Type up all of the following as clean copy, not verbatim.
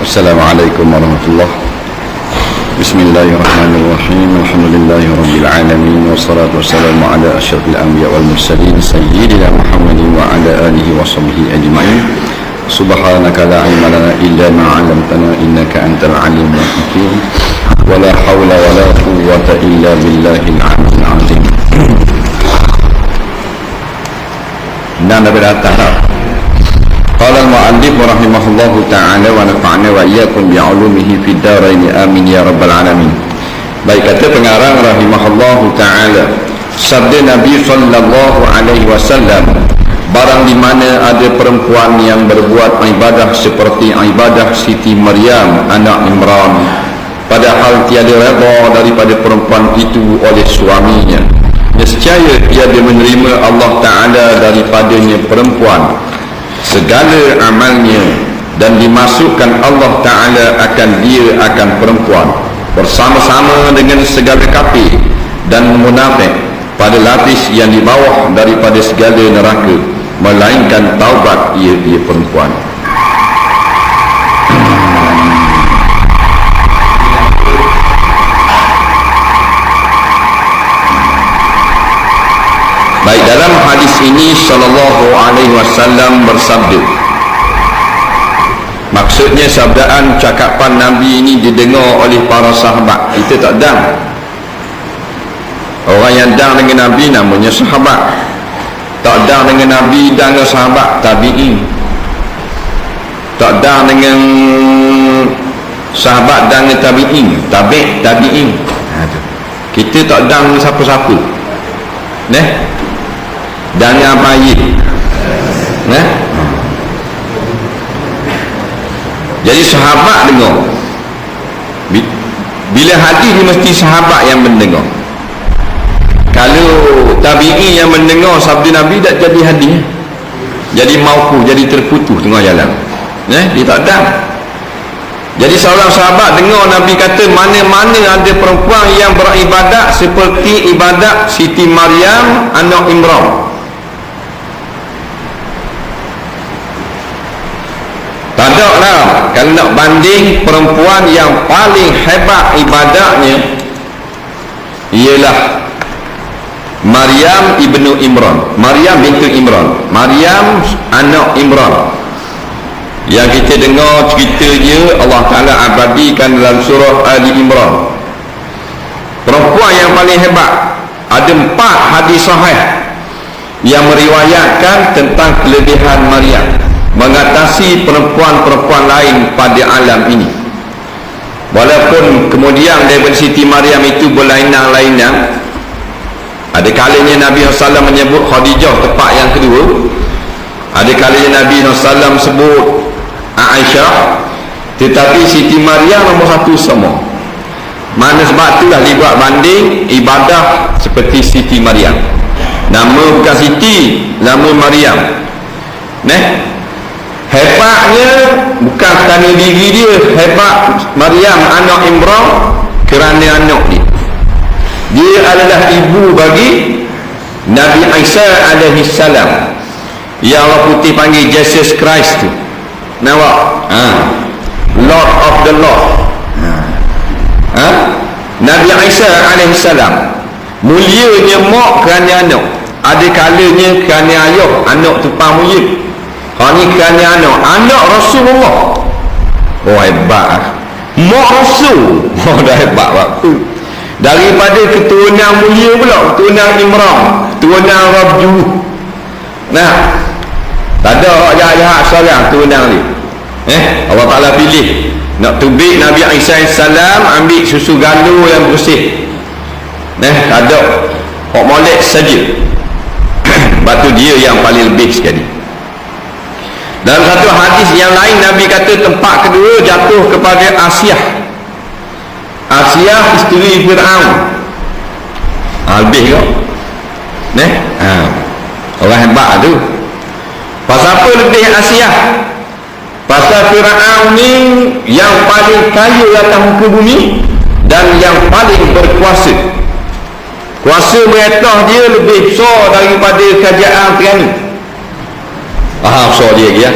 Assalamualaikum warahmatullahi wabarakatuh. Bismillahirrahmanirrahim. Alhamdulillahirabbil alamin wassalatu wassalamu ala asyrafil anbiya wal mursalin sayyidina Muhammadin wa ala alihi wa sahbihi ajma'in. Subhanaka la ilma lana illa ma 'allamtana innaka antal alimul hakim. Wa la haula wa la quwwata illa billahil aliyyil azim. Dan dari atas qala al-mu'allif rahimahullahu ta'ala wa nafa'na wa iyyakum bi'ulumihi fid dharain amin ya rabbal alamin. Baik, kata pengarang rahimahullahu ta'ala, sabda Nabi sallallahu alaihi wasallam, barang di mana ada perempuan yang berbuat ibadah seperti ibadah Siti Maryam anak Imran, padahal tiada redha daripada perempuan itu oleh suaminya, nescaya tiada menerima Allah Ta'ala daripadanya perempuan segala amalnya, dan dimasukkan Allah Ta'ala akan dia akan perempuan bersama-sama dengan segala kafir dan munafik pada lapis yang di bawah daripada segala neraka, melainkan taubat ia perempuan. Baik, dalam hadis ini sallallahu alaihi wasallam bersabda, maksudnya sabdaan cakapan Nabi ini didengar oleh para sahabat. Kita tak dang. Orang yang dang dengan Nabi namanya sahabat. Tak dang dengan Nabi dan sahabat tabi'in. Tak dang dengan sahabat dan tabi'in, tabi'in. Kita tak dang dengan siapa-siapa. Dan yang baik. Jadi sahabat dengar. Bila hadis ni mesti sahabat yang mendengar. Kalau tabi'in yang mendengar sabda Nabi tak jadi hadis, jadi mauquf, jadi terputus tengah jalan. Dia tak ada. Jadi seorang sahabat dengar Nabi kata, mana-mana ada perempuan yang beribadat seperti ibadat Siti Maryam anak Imran, tak ada lah. Kalau nak banding, perempuan yang paling hebat ibadatnya ialah Maryam ibnu Imran, Maryam bintu Imran, Maryam anak Imran, yang kita dengar cerita dia Allah Ta'ala abadikan dalam surah Ali Imran. Perempuan yang paling hebat. Ada 4 hadis sahih yang meriwayatkan tentang kelebihan Maryam mengatasi perempuan-perempuan lain pada alam ini. Walaupun kemudian daripada Siti Maryam itu berlainan-lainan. Ada kalanya Nabi SAW menyebut Khadijah tepat yang kedua, ada kalanya Nabi SAW sebut Aisyah, tetapi Siti Maryam nombor 1 semua. Mana sebab itulah dibuat banding ibadah seperti Siti Maryam. Nama bukan Siti, nama Maryam. Hebatnya bukan kerana diri dia, hebat Maryam anak Imran kerana anak dia. Dia adalah ibu bagi Nabi Isa alaihi salam, yang Allah putih panggil Jesus Christ tu. Nampak? Lord of the Lord. Nabi Isa alaihi salam mulianya mak kerana anak. Ada kalanya kerana ayah, anak tupang mulia. Ni kerana anak Rasulullah. Oh, hebat. Mak Rasul. Oh, dah hebat waktu. Daripada keturunan mulia pula, keturunan Imran, keturunan Rabju. Tak ada orang jahat-jahat seorang keturunan ni. Allah Ta'ala pilih nak tubik Nabi Isa salam, ambil susu galuh yang bersih. Tak ada orang molek saja. Sebab tu dia yang paling lebih sekali. Dalam satu hadis yang lain Nabi kata tempat kedua jatuh kepada Asiah. Asiah isteri Fir'aun. Lebih kau orang hebat tu. Pasal apa lebih Asiah? Pasal Fir'aun ni yang paling kaya atas muka bumi dan yang paling berkuasa. Kuasa meretah dia lebih besar daripada kerajaan Tirani. Besar dia ya.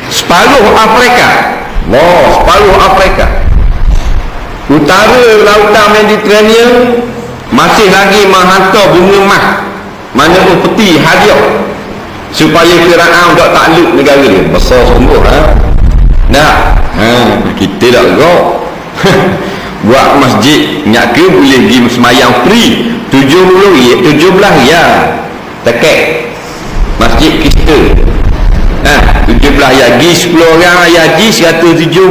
Separuh Afrika separuh Afrika. Utara lautan Mediterranean masih lagi menghantar bunga emas, mana pun peti hadiah supaya Firaun tak takluk negara dia. Besar sungguh kita tak gerak. Buat masjid nak ke boleh pergi semayang free 17 ya tekek masjid kita 17 ya pergi 10 orang ya pergi 170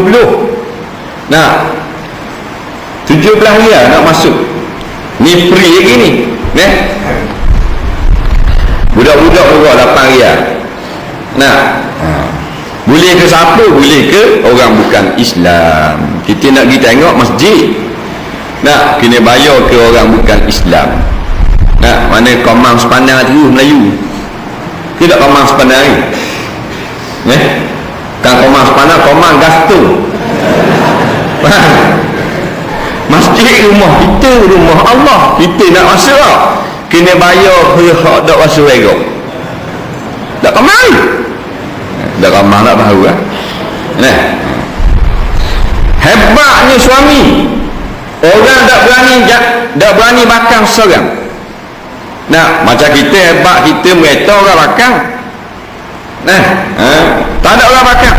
17 ya nak masuk ni free lagi ni budak-budak juga 8 ya boleh ke siapa? Boleh ke orang bukan Islam. Kita nak pergi tengok masjid, kena bayar ke orang bukan Islam. Mana komang sepandang tu Melayu, tidak komang sepandang ni kan komang sepandang, komang gastung. Masjid rumah kita, rumah Allah, kita nak masuk kena bayar ke hak tak masuk erok. Tak komang dah ramah nak tahu hebatnya suami, orang tak berani bakang seorang. Macam kita hebat, kita mereka orang bakang tak ada orang bakang,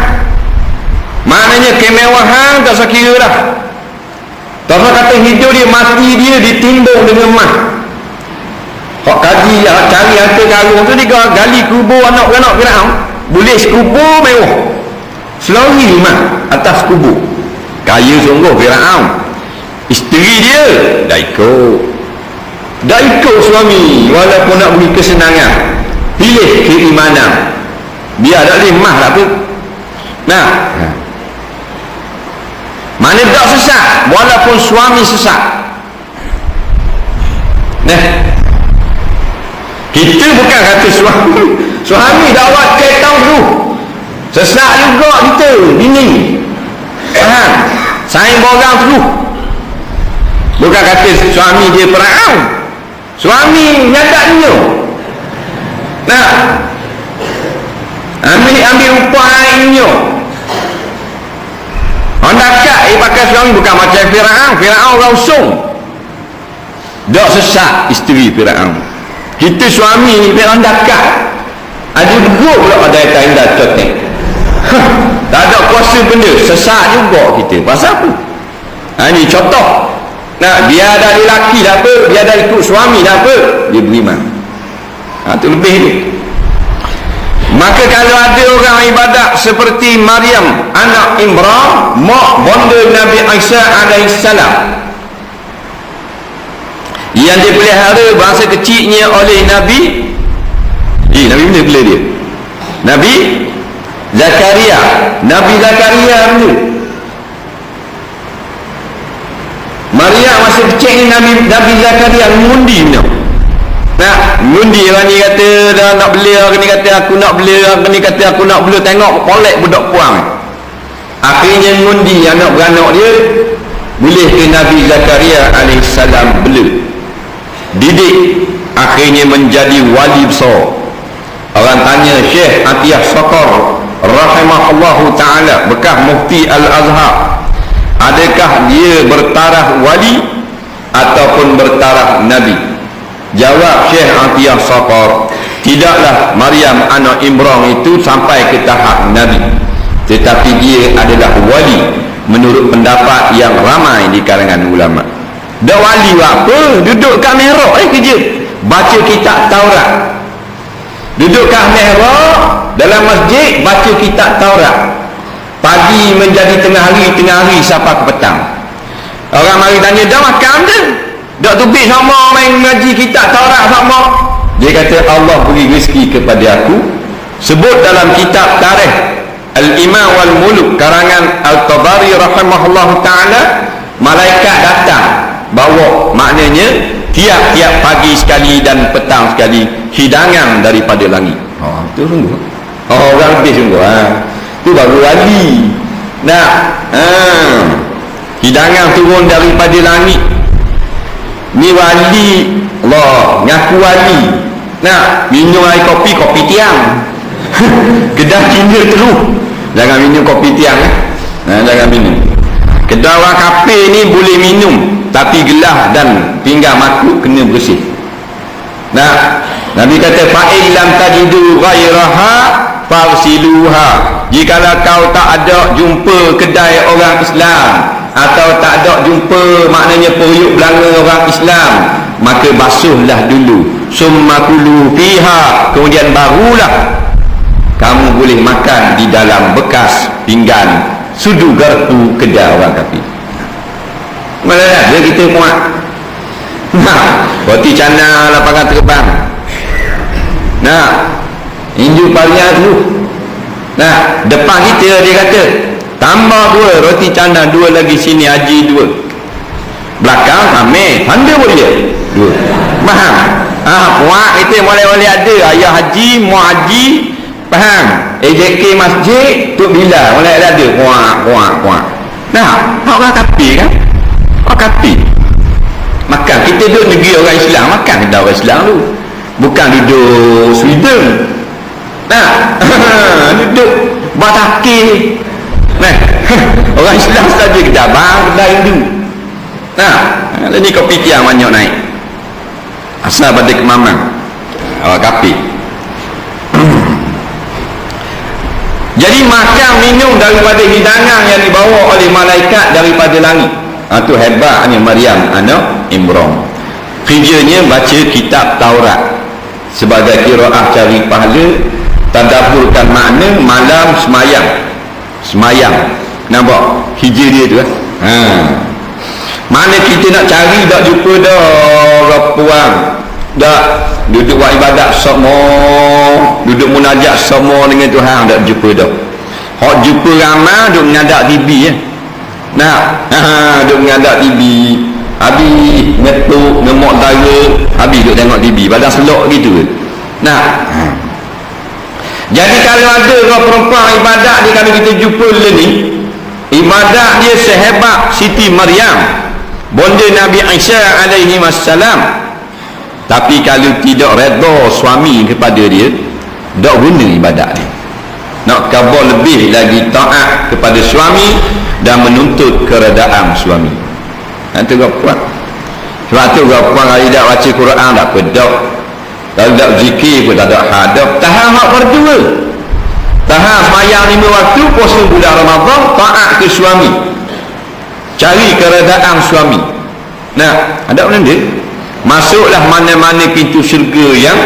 maknanya kemewahan tak sekira dah. Tak kata hidup dia, mati dia ditimbung dengan emas. Hak kaji cari harta karun tu dia gali kubur anak-anak Firaun, boleh sekubur mewah, selari mah atas kubur. Kaya sungguh Firaun. Isteri dia dah ikut suami, walaupun nak beri kesenangan, pilih keimanan, biar tak boleh mah tak apa. Mana tak sesat, walaupun suami sesat. Kita bukan kata suami dakwah ketang dulu sesat juga kita, bini sayang borang dulu. Bukan kata suami dia Firaun, suami nyatanya ambil upahnya orang dekat pakai suami, bukan macam Firaun orang usung tak sesat isteri Firaun. Kita suami ni orang dekat, ada beruk pula pada kain dah cotek. Tak ada kuasa benda, sesat juga kita. Pasal apa? Ni contoh. Dia ada lelaki dah apa, dia ada ikut suami dah apa, dia beriman. Tu lebih ni. Maka kalau ada orang ibadat seperti Maryam anak Imran, mak bonda Nabi Isa alaihissalam, yang dipelihara bangsa kecilnya oleh Nabi Nabi mana bila dia? Nabi Zakaria bila Maryam masa kecil ni Nabi Zakaria mengundi mengundi. Orang ni kata dah nak beli, orang ni kata aku nak beli, orang ni kata aku nak beli, tengok polek budak puang. Akhirnya mengundi anak beranak dia, boleh ke Nabi Zakaria alaihissalam beli, didik, akhirnya menjadi wali besar. Orang tanya Syekh Atiyah Saqar rahimahullahu ta'ala, bekas mufti Al-Azhar, adakah dia bertaraf wali ataupun bertaraf Nabi? Jawab Syekh Atiyah Saqar, tidaklah Maryam anak Imran itu sampai ke tahap Nabi, tetapi dia adalah wali menurut pendapat yang ramai di kalangan ulama. Dah wali apa? Duduk kat mihrab kerja, baca kitab Taurat. Duduk kat mihrab dalam masjid, baca kitab Taurat. Pagi menjadi tengah hari sampai ke petang. Orang mari tanya, dah makan ke? Dah tubik sama main ngaji kitab Taurat sama? Dia kata Allah beri rezeki kepada aku. Sebut dalam kitab Tarikh Al-Imam wal Muluk karangan Al-Tabari rahimahullah ta'ala, malaikat datang bawa, maknanya tiap-tiap pagi sekali dan petang sekali, hidangan daripada langit. Itu sungguh orang lebih sungguh. Itu baru wali. Hidangan turun daripada langit. Ni wali Allah, ngaku wali. Minum air kopi tiang. Kedah Cina terus, jangan minum kopi tiang. Jangan minum. Kedai orang kafir ni boleh minum, tapi gelas dan pinggan makhluk kena bersih. Nah, Nabi kata fa'il lam tajidu ghairaha farsiluha. Jikalau kau tak ada jumpa kedai orang Islam atau tak ada jumpa maknanya periuk belanga orang Islam, maka basuhlah dulu, summa kulu fiha, kemudian barulah kamu boleh makan di dalam bekas pinggan sudu garpu kedai orang kafir. Mana ada kita muat. Roti canai lapangan terbang. Inju paria tu. Depan kita dia kata tambah 2 roti canai, 2 lagi sini haji 2. Belakang kami tanda pun dia 2. Faham? Puak kita boleh ada ayah haji, mu haji, faham? AJK masjid tu bila boleh ada puak. Orang kafir kan? Orang kafir makan. Kita duduk negeri orang Islam, makan kita orang Islam tu, bukan duduk Sweden. Duduk Batakir. Orang Islam saja kita bang kedai Hindu. Ni kopi tiang banyak naik asal pada kemamang orang kafir. Jadi makan minum daripada hidangan yang dibawa oleh malaikat daripada langit. Itu hebatnya Maryam anak Imran. Kerjanya baca kitab Taurat sebagai qiraah cari pahala, tadabburkan makna, malam semayang. Nampak hijrah dia tu mana kita nak cari tak jumpa dah orang puang, tak duduk buat ibadat semua, duduk munajat semua dengan Tuhan, tak jumpa dah. Hak jumpa ramai duduk mengadap TV duduk mengadap TV, habis ngetuk ngemok dara, habis duduk tengok TV badan selok gitu. Jadi kalau ada orang perempuan ibadat dia, kalau kita jumpa ni ibadat dia sehebat Siti Maryam bonda Nabi Isa alaihi wassalam, tapi kalau tidak redha suami kepada dia, tak guna ibadat dia. Nak khabar lebih lagi taat kepada suami dan menuntut keredaan suami. Itu puan. Sebab tu puan kalau tidak baca Quran tak pedok, kalau tak zikir pun tak ada hadap, tahan hak berdua, tahan sembahyang 5 waktu, puasa bulan Ramadan, taat ke suami, cari keredaan suami. Ada benda masuklah mana-mana pintu syurga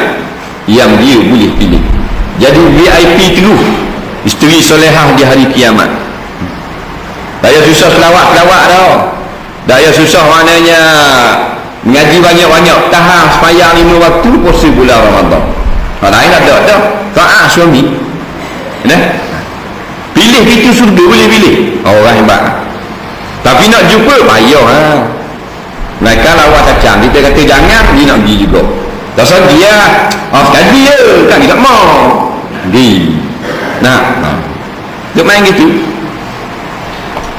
yang dia boleh pilih. Jadi VIP terus isteri solehah di hari kiamat. Tak payah susah selawat-selawat dah. Tak payah susah maknanya mengaji banyak-banyak, tahan sembahyang 5 waktu, puasa bulan Ramadan. Lain ada taat suami. Pilih pintu syurga boleh pilih. Orang hebat. Tapi nak jumpa payah mereka lawat kacang, kita kata jangan, dia nak pergi juga. Dasar dia sekali je kan, dia tak mau dia main gitu.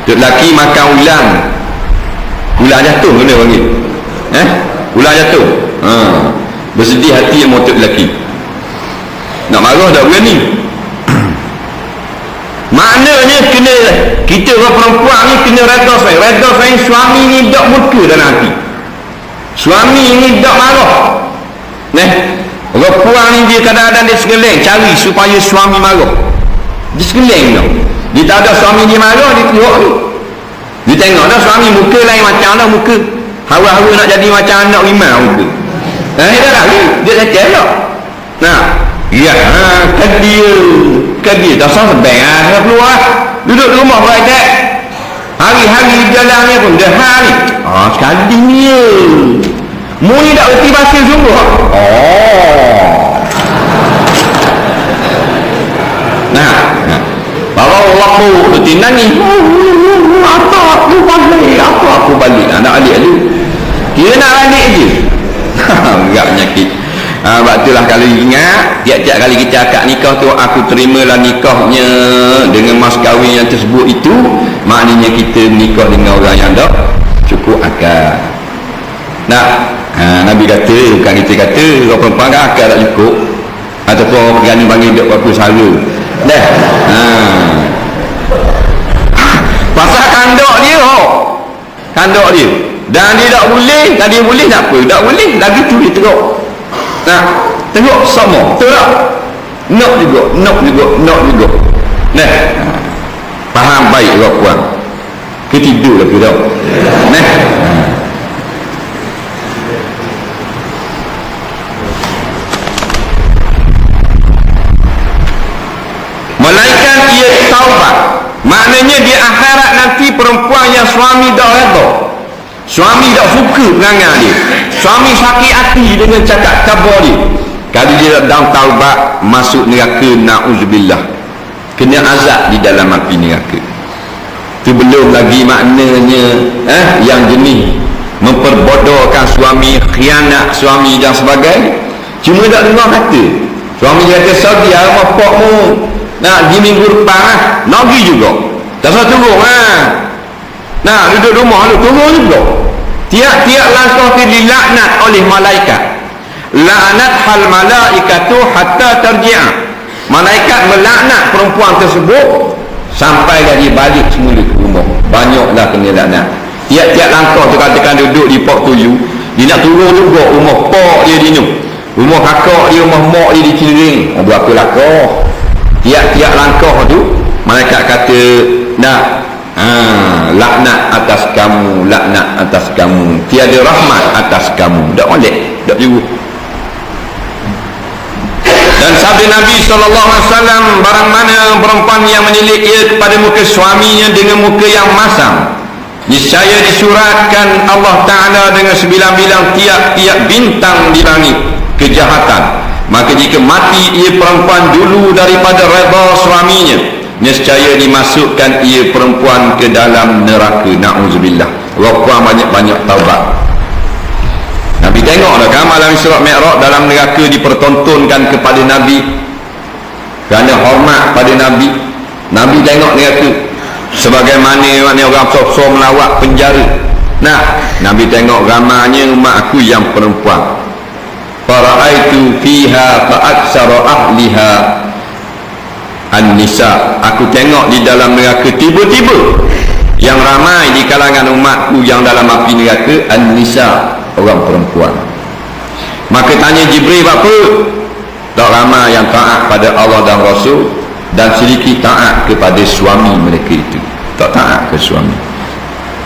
Duk lelaki makan ulang jatuh kena panggil ulang jatuh, bersedih hati yang motot lelaki, nak marah tak berani. Maknanya kena kita orang perempuan ni kena redha saya suami ni tak murka dalam hati, suami ni tak marah. Orang perempuan ni dia kadang-kadang dia segeleng cari supaya suami marah, dia segeleng tau. Dia tak ada suami dia marah, dia tengok tu, dia tengok dah suami muka lain macam dah, muka hawa-hawa nak jadi macam anak rimau muka. Dia cakap tak kan dia tak sah sebang tak keluar, duduk di rumah berada hari-hari jalan ni pun dah hari sekali ni mu ni tak berhenti bahasa sungguh. Bawa Allah tu tinang ni apa aku balik nak balik tu, dia nak balik je enggak penyakit. Sebab itulah kalau ingat tiap-tiap kali kita akad nikah tu, aku terimalah nikahnya dengan mas kahwin yang tersebut, itu maknanya kita menikah dengan orang yang dah cukup akad. Nabi kata, bukan kita kata orang perempuan kan akad tak cukup, ataupun orang berani panggil duk apa sara tanduk dia, dan dia tak boleh, dan dia boleh tak apa, tak boleh lagi tu dia teruk. Nah, teruk sama teruk, nak juga nah, faham baik orang puan ke tidur lagi tau nah. Melainkan ia taubat, maknanya di akhirat nanti perempuan yang suami tak redha, suami tak suka perangai dia, suami sakit hati dengan cakap kabar dia, kalau dia dalam taubat masuk neraka, na'udzubillah, kena azab di dalam api neraka. Itu belum lagi maknanya yang jenis memperbodohkan suami, khianat suami dan sebagainya. Cuma tak dengar kata suami dia kata Saudi rumah pokmu nak di minggu depan nagi juga tak usah turun nah duduk rumah lu turun juga. Tiap-tiap langkah tu dilaknat oleh malaikat. La'nat hal malaikatu hatta tarji'a, malaikat melaknat perempuan tersebut sampai dia balik semula ke rumah. Banyaklah kena laknat. Tiap-tiap langkah tu katakan duduk di pok tuyu, dia nak turun juga rumah pok dia di ni, rumah kakak dia, rumah mak dia di Ciring, berapa langkah. Tiap-tiap langkah tu malaikat kata nak laknat atas kamu, laknat atas kamu, tiada rahmat atas kamu. Tak boleh, tak juga. Dan sabda Nabi SAW, barang mana perempuan yang menilik ia kepada muka suaminya dengan muka yang masam, niscaya disuratkan Allah Ta'ala dengan 9 tiap-tiap bintang di langit kejahatan. Maka jika mati ia perempuan dulu daripada redha suaminya, nescaya dimasukkan ia perempuan ke dalam neraka, na'udzubillah. Perempuan banyak-banyak taubat. Nabi tengoklah kan malam Isra' Mi'raj dalam neraka dipertontonkan kepada Nabi kerana hormat pada Nabi. Nabi tengok neraka sebagaimana orang sok-sok melawat penjara. Nah, Nabi tengok ramanya umat aku yang perempuan. Fara'aitu fiha fa'aksara ahliha an-nisa, aku tengok di dalam neraka tiba-tiba yang ramai di kalangan umatku yang dalam api neraka an-nisa, orang perempuan. Maka tanya Jibril, apa? Tak ramai yang taat pada Allah dan Rasul, dan sedikit taat kepada suami mereka itu. Tak taat ke suami.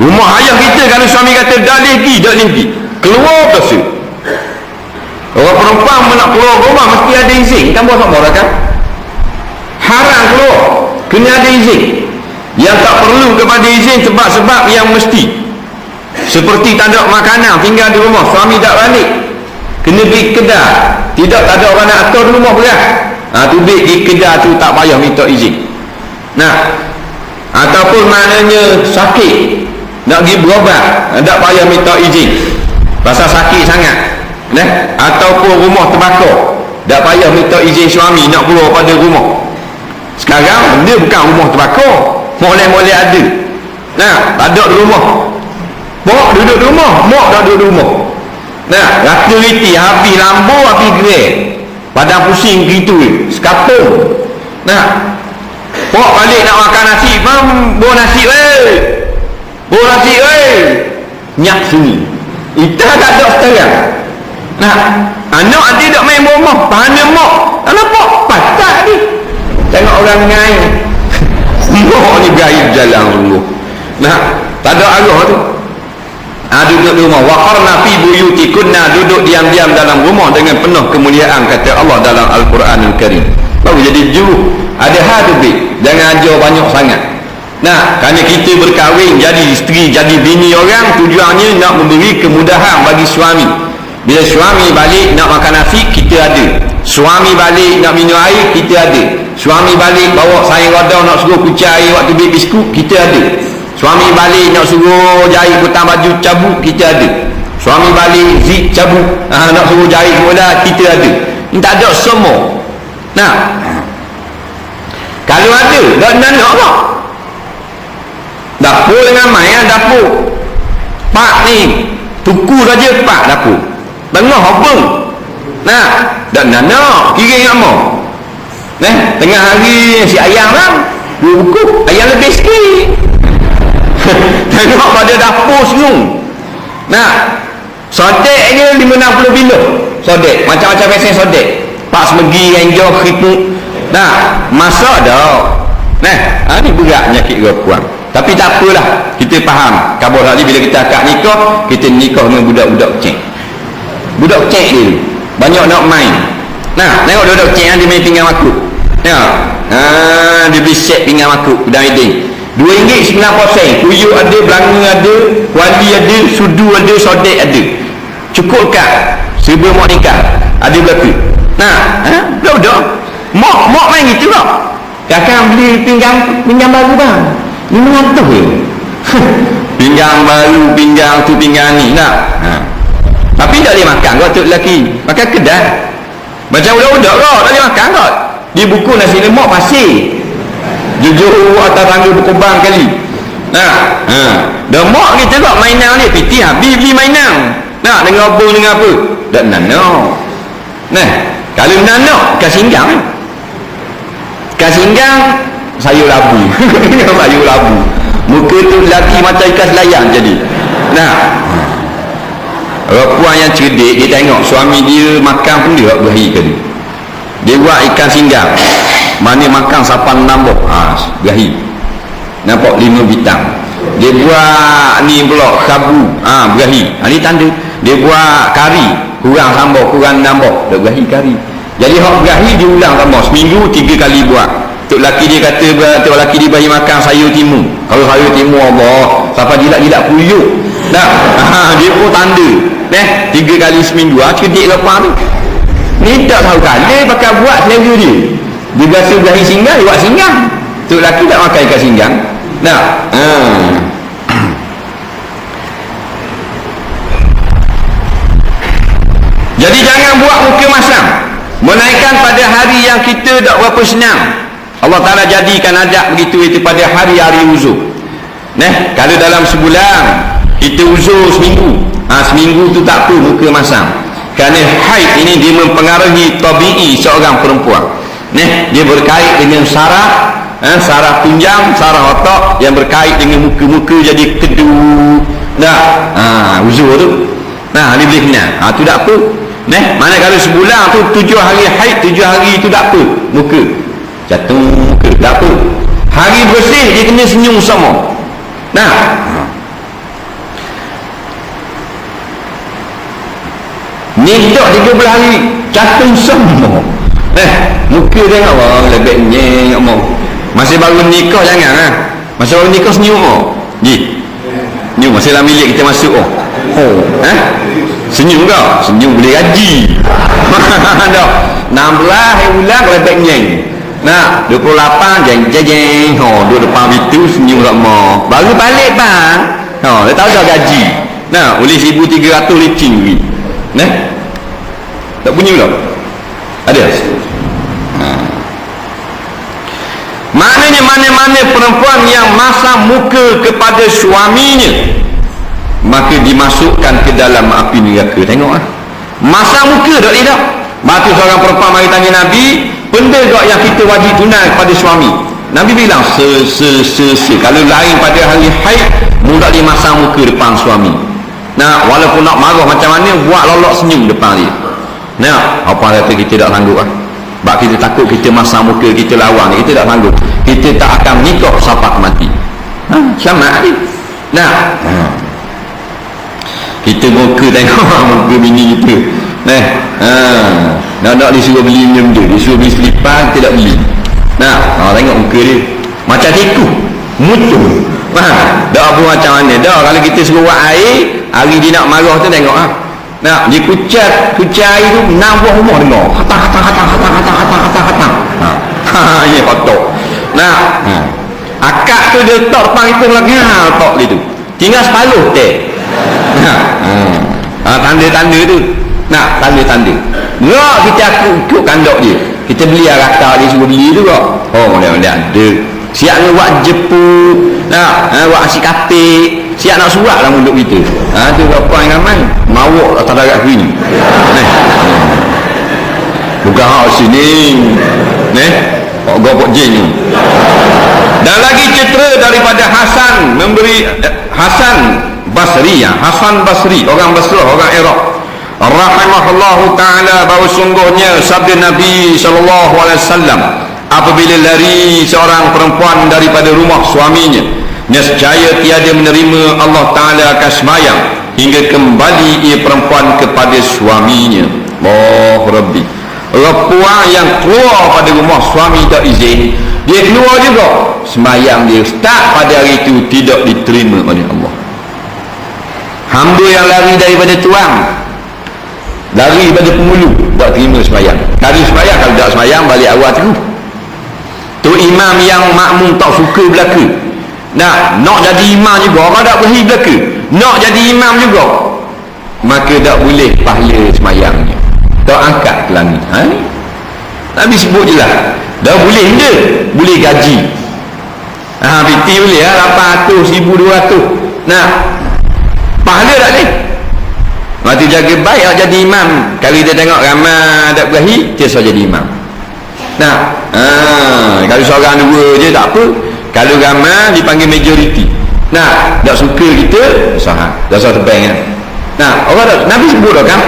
Rumah ayah kita kalau suami kata dah lagi keluar kasut. Orang perempuan nak keluar rumah mesti ada izin, kan buat sama kan? Haram keluar, kena ada izin. Yang tak perlu kepada izin sebab-sebab yang mesti, seperti tak ada makanan tinggal di rumah, suami tak balik, kena pergi kedai, tidak tak ada orang nak atur di rumah berat, tu pergi kedai tu tak payah minta izin. Nah, ataupun maknanya sakit nak pergi berobat, tak payah minta izin pasal sakit sangat. Nah, ataupun rumah terbakar, tak payah minta izin suami nak keluar pada rumah. Sekarang dia bukan rumah terbakar, molek-molek ada. Nah, tak ada di rumah, mak duduk di rumah, mak tak duduk di rumah. Nah, rata riti habis lambu, habis gerai, padang pusing gitu sekapung. Nah, mak balik nak makan nasi, mam bawa nasi bawa nasi nyak sini, itu tak ada sekarang. Nah, anak adik tak main rumah, tanya mak, kenapa patah ni? Tengok orang ngai mak ni gaib jalan sungguh. Nah, tak ada arah tu. Duduk di rumah, waqarna fi buyutikunna, duduk diam-diam dalam rumah dengan penuh kemuliaan, kata Allah dalam Al-Quranul Karim. Baru jadi juru, ada hal tu, jangan ajar banyak sangat. Nah, kerana kita berkahwin jadi isteri, jadi bini orang, tujuannya nak memberi kemudahan bagi suami. Bila suami balik nak makan nasi, kita ada. Suami balik nak minum air, kita ada. Suami balik bawa sayur radau, nak suruh kucing air waktu beli biskut, kita ada. Suami balik nak suruh jahit butang baju cabut, kita ada. Suami balik zip cabut, nak suruh jahit bola, kita ada. Ini tak ada semua. Nah, kalau ada, nak tak? Dapur dengan main dapur. Pak ni, tuku saja pak dapur. Tengah apa? Nah, dan nana kira nak mau. Tengah hari si ayam lah, 2 buku, ayam lebih sikit. Tengok pada dapur senyum. Nah, sodeknya 50 bilo. Sodek, macam-macam pesen sodek. Pak semegi, enjoy, khipuk. Nah, masak dah. Nah, ni berat penyakit perempuan. Tapi tak apalah, kita faham. Kabar hari bila kita akad nikah, kita nikah dengan budak-budak cek. Budak cek dia banyak nak main. Nah, tengok budak cek dia main pinggan makuk. Tengok. Dia beli set pinggan makuk dan eding. RM2.9, kuyuk ada, belanga ada, wali ada, sudu ada, sodek ada. Cukup kat serba mak nikah ada berlaku. Nah, budak-budak mak main gitu tak. Kakak beli pinggan baru bang, RM500 je. Pinggan baru, pinggan tu, pinggan ni. Nah, tapi tak boleh makan kau tu lelaki, makan kedai macam budak-budak kau tak boleh makan kau. Di buku nasi lemak pasir jujur atas tangga berkubang kali. Nah, dah mak kita kau mainan ni piti habis beli mainan. Nah, dengan apa dengan apa tak nano. Nah, kalau nano kat singgang sayur labu. Sayur labu muka tu lelaki macam ikan selayang jadi. Nah, perempuan yang cerdik dia tengok suami dia makan pun dia berahi ke dia buat ikan singgang mana makan sapan nambah berahi nampak 5 bintang. Dia buat ni pula sabu berahi ni tanda. Dia buat kari kurang sambal kurang nambah dah berahi kari. Jadi hak berahi diulang tambah seminggu 3 kali buat. Tok laki dia kata tok laki dia bagi makan sayur timun. Kalau sayur timun Allah sampai jilat-jilat puyuk. Nah, dia pun tanda. 3 kali seminggu. Cerdik lepas tu. Ni tak tahu kali pakai buat selera dia. Dia biasa berahi singgang, dia buat singgang. Tok laki tak makan ikan singgang. Nah, jadi jangan buat muka masam. Menaikkan pada hari yang kita tak berapa senang. Allah Ta'ala jadikan adab begitu itu pada hari-hari uzur. Kalau dalam sebulan kita uzur seminggu, seminggu tu tak apa muka masam. Kerana haid ini dia mempengaruhi tabi'i seorang perempuan. Dia berkait dengan saraf, saraf tunjang, saraf otak yang berkait dengan muka-muka jadi kedu. Uzur tu. Dia boleh kenal. Tu tak apa. Mana kalau sebulan tu 7 hari haid, 7 hari tu tak apa muka jatuh muka tak apa. Hari bersih dia kena senyum sama. Ni dah 13 hari jatuh sama. Muka tengok Allah lebih nyeng omong. Masih baru nikah jangan Masih baru nikah senyum senyum masih dalam bilik kita masuk senyum kau senyum boleh gaji. Dah 16 bulan lebih nyeng. 28 jeng duduk depan itu senyum lama. Baru balik bang. Dia tahu dah gaji. Oleh 1,300 licin lagi. Tak bunyi pula. Ada. Maknanya mana-mana perempuan yang masam muka kepada suaminya maka dimasukkan ke dalam api neraka. Tengok masam muka tak tidak. Maka seorang perempuan mari tanya Nabi, benda tak yang kita wajib tunai kepada suami? Nabi bilang kalau lain pada hari haid mudah dia masam muka depan suami. Walaupun nak marah macam mana buat lolok senyum depan dia. Apa kata kita tak sanggup sebab kita takut kita masam muka kita lawan kita tak sanggup. Kita tak akan nikah sampai mati. Selamat dia. Kita muka tengok muka bini kita. Nak disuruh beli benda, disuruh beli selipar kita tak beli. Tengok muka dia macam tikus mutu. Dah apa macam mana dah. Kalau kita suruh buat air hari dia nak marah tu tengok dia kucat air tu 6 buah rumah dengar hatang ya kotak. Akak tu dia letak depan itu lagi letak dia tu tinggal separuh teh. Tanda-tanda tu tanda-tanda kita ikut kandok dia. Kita beli rata dia suruh beli tu kok. Mudah-mudahan ada siap nak buat jeput buat asyik katik siap nak surat lah mulut kita. Tu berapa yang ramai mawak atas darat sini bukan hak sini gopok jin. Dan lagi cetera daripada Hasan memberi Hasan Basri, Hasan Basri, orang Basrah, orang Iraq, rahimahullahu taala, bahawa sungguhnya sabda Nabi sallallahu alaihi wasallam, apabila lari seorang perempuan daripada rumah suaminya, nescaya tiada menerima Allah taala akan sembahyang hingga kembali ia perempuan kepada suaminya. Allah Rabbi, perempuan yang keluar pada rumah suami tak izin, dia keluar juga, sembahyang dia start pada hari itu tidak diterima oleh Allah. Hamba yang lari daripada tuan, lari daripada penghulu, tak terima sembahyang. Kalau sembahyang, kalau tak sembahyang balik awal terus. Tu imam yang makmum tak suka belaka, nak jadi imam juga, orang tak berhi belaka, nak jadi imam juga, maka tak boleh pahala sembahyangnya, tak angkat ke langit. Nabi sebut je lah, dah boleh je, boleh gaji. PT boleh 800, 1200, pahala tak boleh. Mati jaga baik jadi imam. Kalau dia tengok ramai tak berahi, dia suruh jadi imam. Kalau seorang dua je tak apa, kalau ramai dipanggil majoriti. Tak suka kita sahah, dah sah tebang kan. Orang tak, Nabi sebut kan,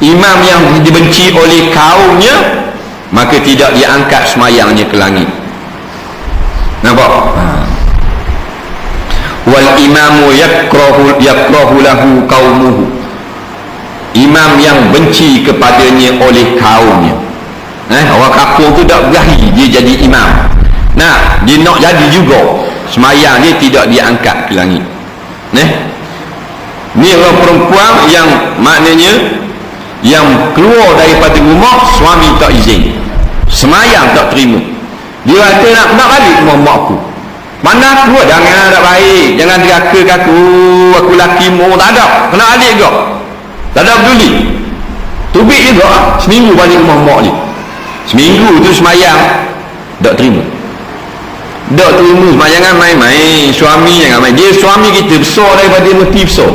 imam yang dibenci oleh kaumnya, maka tidak diangkat semayangnya ke langit. Nampak? Wal imamu yakrahu lahu qaumuhu, imam yang benci kepadanya oleh kaumnya. Orang kampung tu tak berahi dia jadi imam, dia nak jadi juga, semayang dia tidak diangkat ke langit. Ni orang perempuan yang maknanya yang keluar daripada rumah suami tak izin, semayang tak terima. Dia kata nak balik rumah mak aku, mana aku, jangan tak baik, jangan deraka aku laki mu, tak ada, kena balik juga, tak ada peduli, tubik juga. Seminggu balik rumah mak dia, seminggu tu semayang tak terima, jangan main-main. Suami jangan main, dia suami kita besar daripada mesti besar,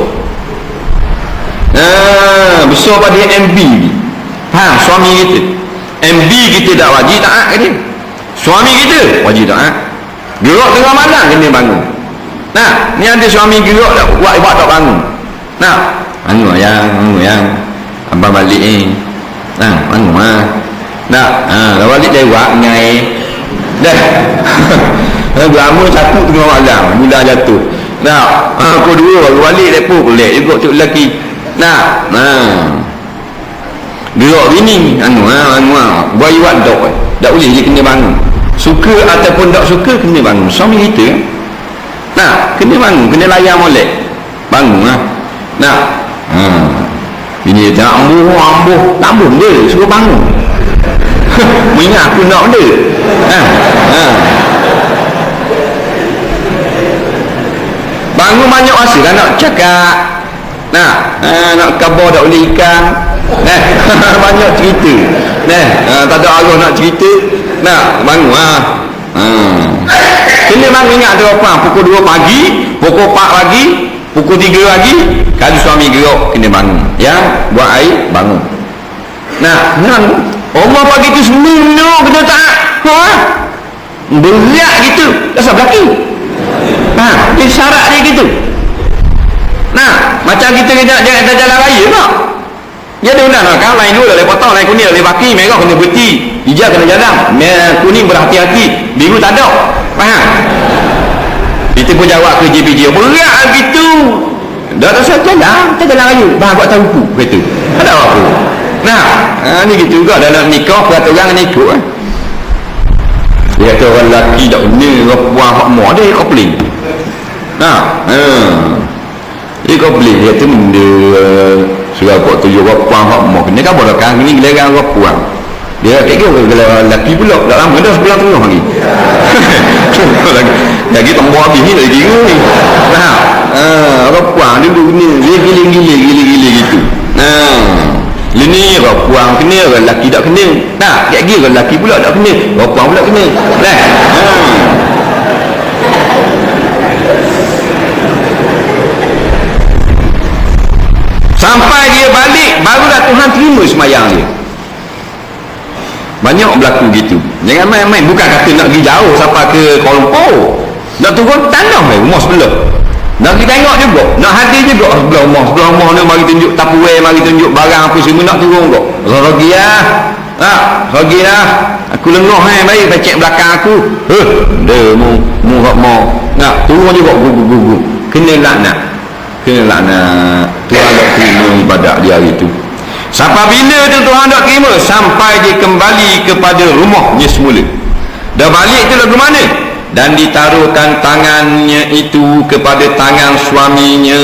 besar pada MB ni. Suami kita MB kita tak wajib taat ke dia, suami kita wajib taat. Gerak tengah malam kena bangun. Ni ada suami gerak tak buat tak bangun. Bangun yang abang balik bangun dah balik lewat ngai dah. Lama satu tengah malam mula jatuh. Pukul 2 baru balik lepo boleh juga tu lelaki. Gerak bini buat iwat tak boleh dia kena bangun, suka ataupun tak suka kena bangun. Suami kita kena bangun, kena layan molek bangun bini tak ambuh dia suruh bangun. Mengingat aku nak benda. Bangun banyak masa kan nak cakap, nak khabar tak boleh ikan, banyak cerita, tak ada arah nak cerita, bangun kena bangun. Ingat tu apa, pukul 2 pagi, pukul 4 pagi, pukul 3 pagi, kalau suami gerak kena bangun, yang buat air bangun. Allah pagi tu semua kena taat. Berat gitu, dasar belaki. Dia syarat dia gitu. Macam kita kena jalan raya tak? Dia ada undang kan, lain dua dah potong, lain kuning dah baki, merah kena berhenti, hijau kena jalan, kuning berhati-hati, biru tak ada. Kita pun jawab ke JPJ, berat gitu. Dah tak saja jalan, kita jalan raya, buat tahu kata. Ada apa? Ni gitu juga dalam nikah, peraturan ni ikut dia kata orang lelaki tak kena, orang perempuan hak muak dia kopling. Dia kopling, dia tu benda surah kok tujuh orang perempuan hak muak kena kan bodohkan, ini giliran orang perempuan. Dia kata kalau lelaki pula tak lama dah sebelah tengah lagi. Lagi tombol habis ni lagi kira ni. Orang perempuan dia duduk ni, dia gila-gila gitu. Ini orang puang kena, orang lelaki tak kena. Lagi orang lelaki pula tak kena, orang puang pula kena. Sampai dia balik, barulah Tuhan terima semayang dia. Banyak berlaku gitu. Jangan main-main. Bukan kata nak pergi jauh sampai ke Kuala Lumpur, nak turun tanah rumah sebelah, nak pergi tengok juga, nak hadir juga sebelah rumah ni, mari tunjuk tapuai, mari tunjuk barang apa semua, nak turun kok. Ragi lah, ragi lah, aku lengah baik pecek belakang aku, dia mu nak turun juga, gugu, kena laknat Tuhan tak terima ibadat dia hari itu. Sampai bila tu Tuhan tak terima? Sampai dia kembali kepada rumahnya semula. Dah balik tu lagu mana? Dan ditaruhkan tangannya itu kepada tangan suaminya,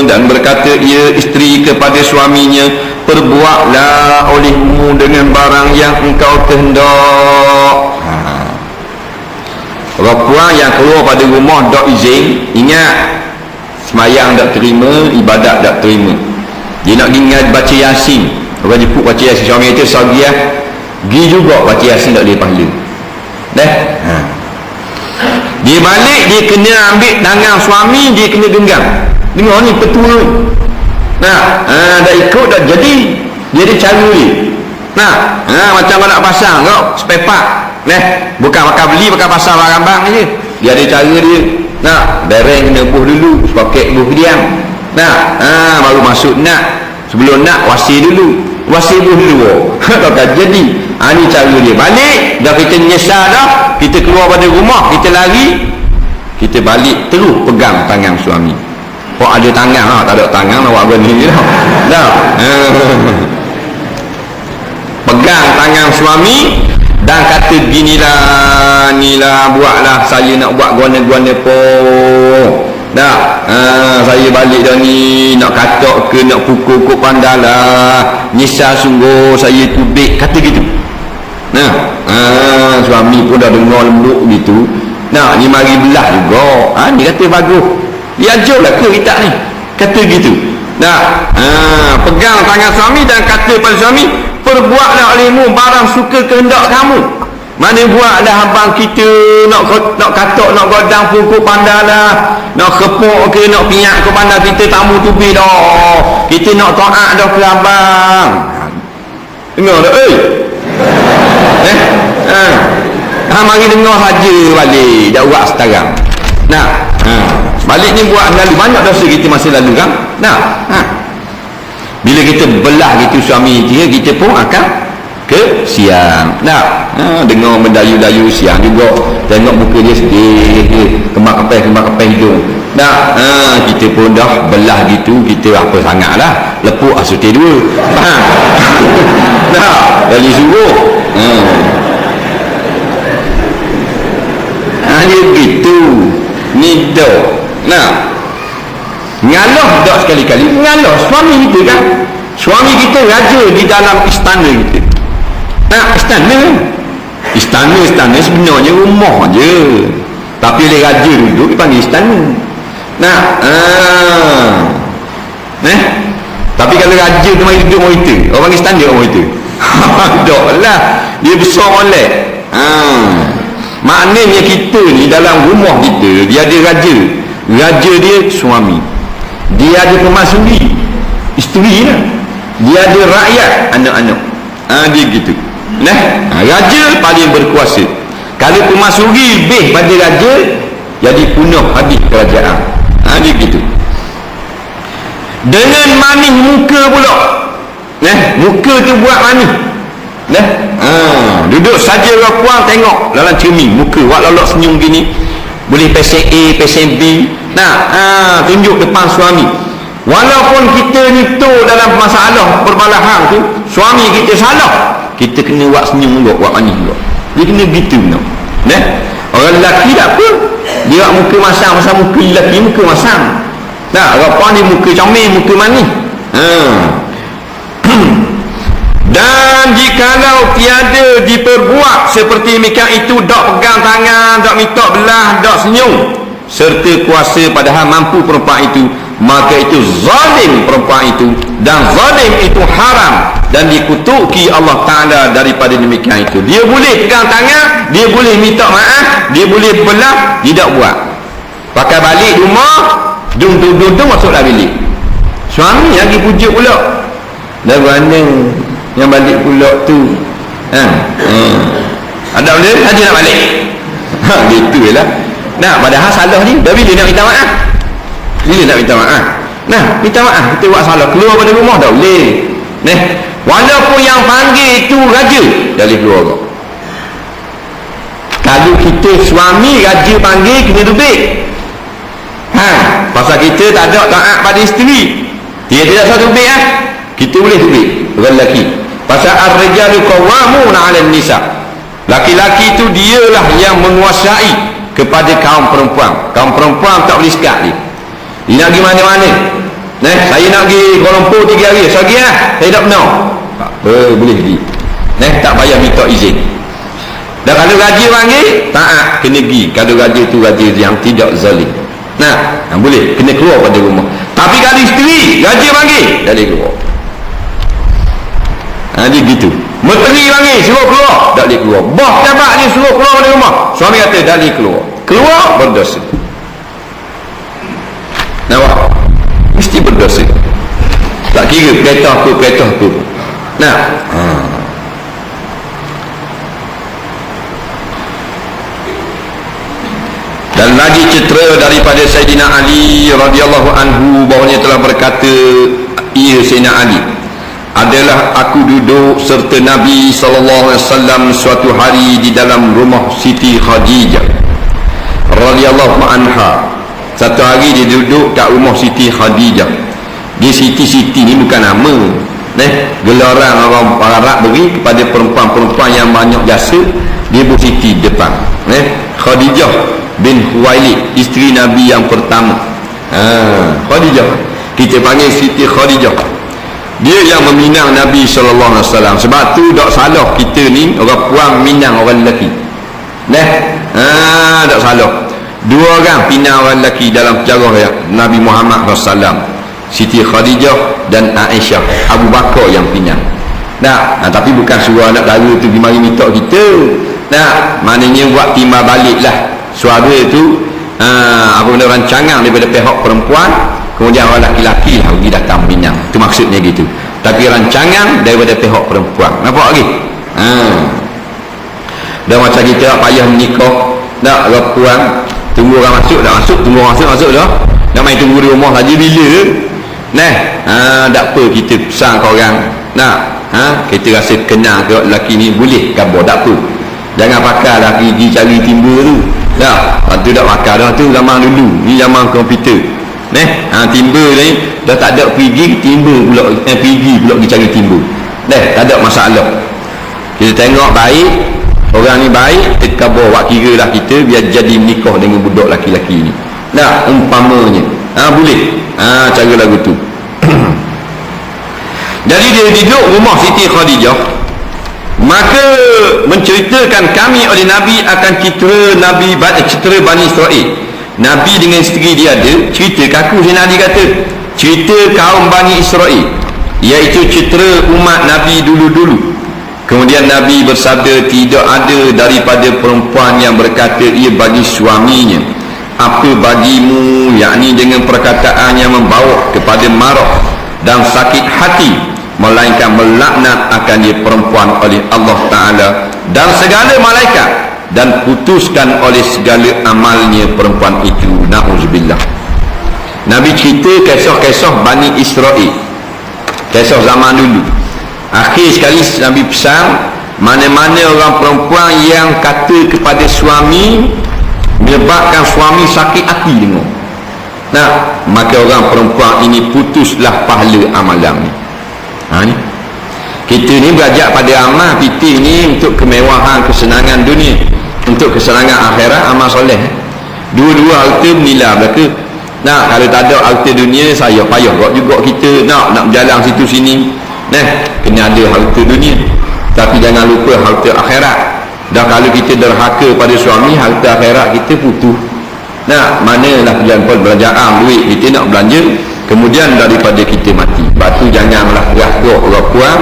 dan berkata ia isteri kepada suaminya, perbuatlah olehmu dengan barang yang engkau kehendak. Orang yang keluar pada rumah tak izin, ingat, semayang tak terima, ibadat tak terima. Dia nak ingat baca Yasin, orang jemput baca Yasin, suami itu sagiah pergi juga baca Yasin, tak boleh pahala dah. Dia balik, dia kena ambil tangan suami, dia kena genggam. Dengar ni petua ni, dah ikut dah jadi, dia ada cara dia. Macam nak pasang kau spare part, bukan pakai beli, pakai pasang barang-barang je. Dia ada cara dia. Bereng kena buh dulu, sepaket buh diam. Baru masuk nak. Sebelum nak wasi dulu, wasi buh dulu. Takkan jadi. Ni cara dia. Balik dah, kita nyesal dah, kita keluar pada rumah, kita lari, kita balik terus pegang tangan suami. Ada tangan, tak ada tangan awak begini dah. Pegang tangan suami dan kata ginilah, buatlah, saya nak buat guana-guana pun dah. Saya balik dah ni, nak katok ke, nak pukul kok pandalah, nyesal sungguh saya tubik, kata gitu. Suami pun dah dengar lembut gitu. Ni mari belah juga. Ni kata bagus, dia ajarlah ke kita ni, kata gitu. Pegang tangan suami dan kata pada suami, perbuatlah olehmu barang suka kehendak kamu. Mana buatlah abang kita nak katok, nak godang pukul pandalah, nak kepuk ke, nak pinyak ke pandai, kita tamu tubi dah, kita nak taat dah ke abang. Dengar dah mari dengar saja balik, dah buat sekarang. Balik ni buat lalu, banyak dosa kita masih lalu kan. Bila kita belah gitu suami kita pun akan ke siang. Dengar mendayu-dayu siang juga, tengok muka dia sedih, kembang-kepeh hidung. Kita pun dah belah gitu, kita apa sangat lah, lepuk asuti dua. Dari suruh dia gitu ni dah. Ngalah tak sekali-kali, ngalah suami kita kan. Suami kita raja di dalam istana kita. Istana sebenarnya rumah je, tapi oleh raja duduk dipanggil istana. Tapi kalau raja tu mari duduk orang itu, orang panggil istana orang itu. Tak lah, dia besar oleh. Maknanya kita ni dalam rumah kita, dia ada raja dia suami, dia ada pemaksudi isteri lah, dia ada rakyat anak-anak. Dia gitu. Raja paling berkuasa. Kalau pemaksudi lebih pada raja, jadi punah habis kerajaan. Dia gitu. Dengan manis muka pula. Muka tu buat manis. Duduk saja orang puan tengok dalam cermin muka, wak lolok senyum gini, boleh pesen A, pesen B. Tunjuk depan suami. Walaupun kita ni tu dalam masalah perbalahan tu, suami kita salah, kita kena buat senyum juga, buat manis juga. Dia kena begitu no. Orang lelaki tak apa, dia buat muka masam, masa muka lelaki muka masam. Orang puan ni muka comel, muka manis. Dan jikalau tiada diperbuat seperti demikian itu, dak pegang tangan, dak minta belah, dak senyum, serta kuasa padahal mampu perempuan itu, maka itu zalim perempuan itu, dan zalim itu haram dan dikutuki Allah Ta'ala daripada demikian itu. Dia boleh pegang tangan, dia boleh minta maaf, dia boleh belah, dia tak buat. Pakai balik rumah, dung masuklah bilik. Suami lagi pujuk pula, dah mana yang balik pula tu Ada benda haji nak balik. Gitu lah. Nah, padahal salah ni dah bila nak minta maaf. Bila nak minta maaf. Nah, minta maaf kita buat salah keluar pada rumah dah boleh. Nah, walaupun yang panggil itu raja dah boleh keluar kau. Kalau kita suami raja panggil kena duduk. Pasal kita tak ada taat pada isteri. Dia tidak satu duduk kita boleh duduk orang lelaki. Pasal ar-rijalu qawwamuna 'alan nisa. Laki-laki itu dialah yang menguasai kepada kaum perempuan. Kaum perempuan tak boleh sekat dia. Dia nak pergi mana-mana. Saya nak pergi Kuala Lumpur 3 hari. Saya pergi saya tak benar. Tak apa, boleh pergi. Tak payah minta izin. Dan kalau raja panggil, taat, kena pergi. Kalau raja tu raja yang tidak zalim. Boleh, kena keluar pada rumah. Tapi kalau isteri, raja panggil, tak boleh keluar. Dia gitu. Menteri panggil, suruh keluar, tak boleh keluar. Bos pejabat dia suruh keluar dari rumah, suami kata tak boleh keluar. Keluar, berdosa. Nampak? Mesti berdosa. Tak kira kereta apa. Dan lagi cetera daripada Sayyidina Ali radhiyallahu anhu bahawanya telah berkata, ia Sayyidina Ali, adalah aku duduk serta Nabi SAW suatu hari di dalam rumah Siti Khadijah radhiyallahu anha. Satu hari dia duduk kat rumah Siti Khadijah. Dia Siti ni bukan nama, gelaran orang Arab beri kepada perempuan-perempuan yang banyak jasa. Dia Siti depan. Khadijah bin Khuwailid, isteri Nabi yang pertama. Khadijah kita panggil Siti Khadijah. Dia yang meminang Nabi SAW. Sebab tu tak salah kita ni orang puan minang orang lelaki. Tak salah. 2 orang pinang orang lelaki dalam sejarah Nabi Muhammad SAW. Siti Khadijah dan Aisyah. Abu Bakar yang pinang. Tapi bukan suruh anak dara tu pergi mari minta kita. Maknanya buat timbal balik lah suara tu, apa benda rancangan daripada pihak perempuan, kemudian orang laki-laki lah pergi datang pinang. Itu maksudnya gitu. Tapi rancangan daripada pihak perempuan. Nampak lagi? Dan macam kita tak payah menikah, tak orang puan tunggu orang masuk, dah masuk, tunggu orang masuk dah. Nak main tunggu di rumah saja bila. Tak apa kita pesan ke orang. Kita rasa kenal ke lelaki ni, boleh gabar, tak apa. Jangan pakai dah pergi cari timba tu. Tu tak pakai dah, tu zaman dulu. Ni zaman komputer. Timba ni dah tak ada pergi timba pula, pergi pula pergi cari timba. Tak ada masalah. Kita tengok baik, orang ni baik, kita bawa kira lah kita biar jadi menikah dengan budak laki-laki ni. Umpamanya. Boleh. Cara lagu tu. Jadi dia duduk rumah Siti Khadijah, maka menceritakan kami oleh Nabi akan cetera Bani Israel. Nabi dengan isteri dia ada cerita, kaku Sayyidina Ali kata cerita kaum Bani Israel, iaitu cetera umat Nabi dulu-dulu. Kemudian Nabi bersabda, tidak ada daripada perempuan yang berkata ia bagi suaminya, apa bagimu, yakni dengan perkataan yang membawa kepada marah dan sakit hati, melainkan melaknat akan dia perempuan oleh Allah Ta'ala dan segala malaikat, dan putuskan oleh segala amalnya perempuan itu. Na'udzubillah. Nabi cerita kisah-kisah Bani Israel, kisah zaman dulu. Akhir sekali Nabi pesan, mana-mana orang perempuan yang kata kepada suami menyebabkan suami sakit hati dengar, maka orang perempuan ini putuslah pahala amalan ni. Ni kita ni belajar pada amal kita ni untuk kemewahan, kesenangan dunia, untuk kesenangan akhirat, amal soleh. Dua-dua harta menilai belaka. Kalau tak ada harta dunia, saya payah juga kita nak berjalan situ sini. Kena ada harta dunia, tapi jangan lupa harta akhirat. Dan kalau kita derhaka pada suami, harta akhirat kita putus. Manalah belanjaan duit kita nak belanja, kemudian daripada kita mati. Batu janganlah gerak-gerak orang puan,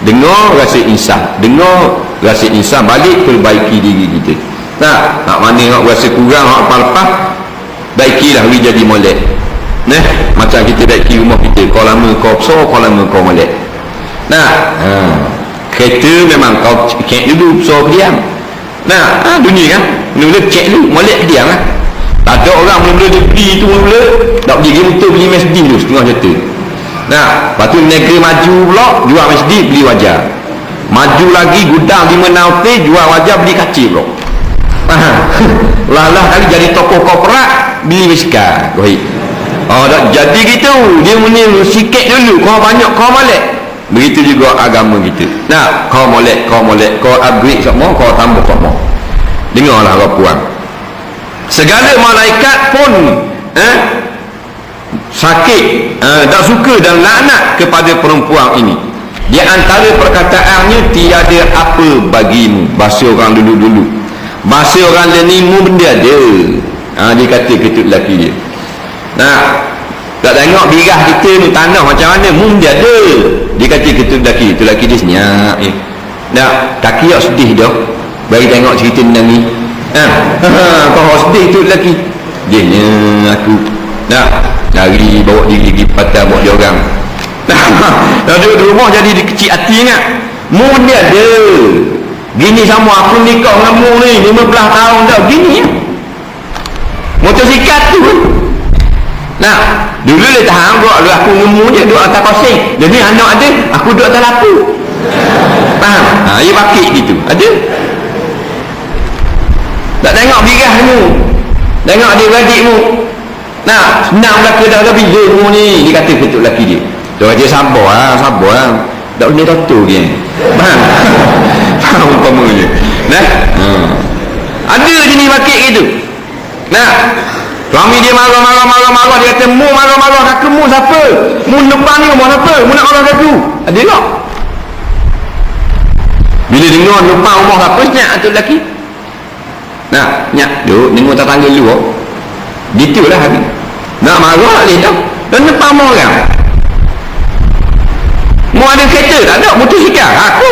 dengar rasa insaf, dengar rasa insaf, balik perbaiki diri kita. Nak mana nak rasa kurang, nak lepas, baikilah we jadi molek. Macam kita baiki rumah kita, kau lama kau besar, kau lama kau molek. kereta memang kau cek dulu so diam. Nah, dunia kan mula cek dulu molek diam lah. Tak ada orang mula beli tu mula tak beli motor beli Mercedes dulu setengah juta. Nah, lepas tu negeri maju pula jual Mercedes beli wajar. Maju lagi gudang di Menaute jual wajar beli kacil pula. Lah kali jadi toko korporat beli Wiska. Tak jadi gitu. Dia punya sikit dulu kau banyak kau molek. Begitu juga agama kita. Nah, kau molek, kau upgrade semua, kau tambah semua. Dengarlah kau puan. Segala malaikat pun sakit, tak suka dan laknat kepada perempuan ini. Di antara perkataannya, tiada apa bagimu. Bahasa orang dulu-dulu, bahasa orang lenimu benda ada. Dia kata ketuk lelaki dia. Nah, tak tengok birah kita ni tanah macam mana, dia ada. Dia kata ketuk lelaki dia senyap. Nah, kaki tak sedih dah bagi tengok cerita tentang ni. Kau sedih tu lelaki dia nya aku nak lari bawa diri pergi patah bawa dia orang. Dah duduk di rumah jadi kecil hati ingat mu dia ada gini sama aku nikah dengan mu ni 15 tahun dah gini ya motosikal tu. Nah, dulu dia tahan duduk aku dengan mu je duduk atas kosing, jadi anak ada aku duduk atas lapu. Faham? Dia pakit gitu ada. Tak tengok birah mu, tengok dia beradik mu. Nah, senang belaka dah lebih dia mu ni. Dia kata ketuk lelaki dia, dia sabar lah. Tak boleh totor dia. Faham? Faham umpama je. Nah, ada je ni bakit gitu. Nah, suami dia marah. Dia kata mu marah kaki mu siapa? Mu depan ni rumah siapa? Mu nak marah kaki. Ada tak? Bila dengar depan rumah siapa, senyak tu lelaki. Nah, nyak duk dengar tetangga dulu. Gitulah habis. Nak marah leh dah. Dan depan orang. Mu ada kereta tak ada? Motosikal. Aku.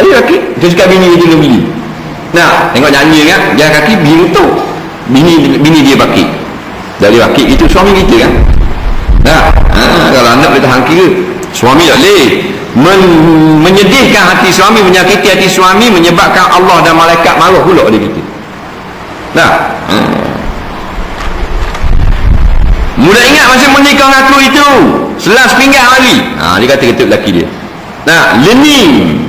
Ada lelaki. Motosikal bini dia beli. Nah, tengok nyanyi kan. Jalan kaki bini motor. Bini dia bakit. Dari bakit itu suami kita kan. Nah, kalau anak boleh tahan kira. Suami tak boleh. Menyedihkan hati suami, menyakiti hati suami, menyebabkan Allah dan malaikat marah pula pada kita. Nah, mudah ingat masa menikah dengan aku itu selang sepinggan hari. Dia kata ketuk lelaki dia. Nah, learning.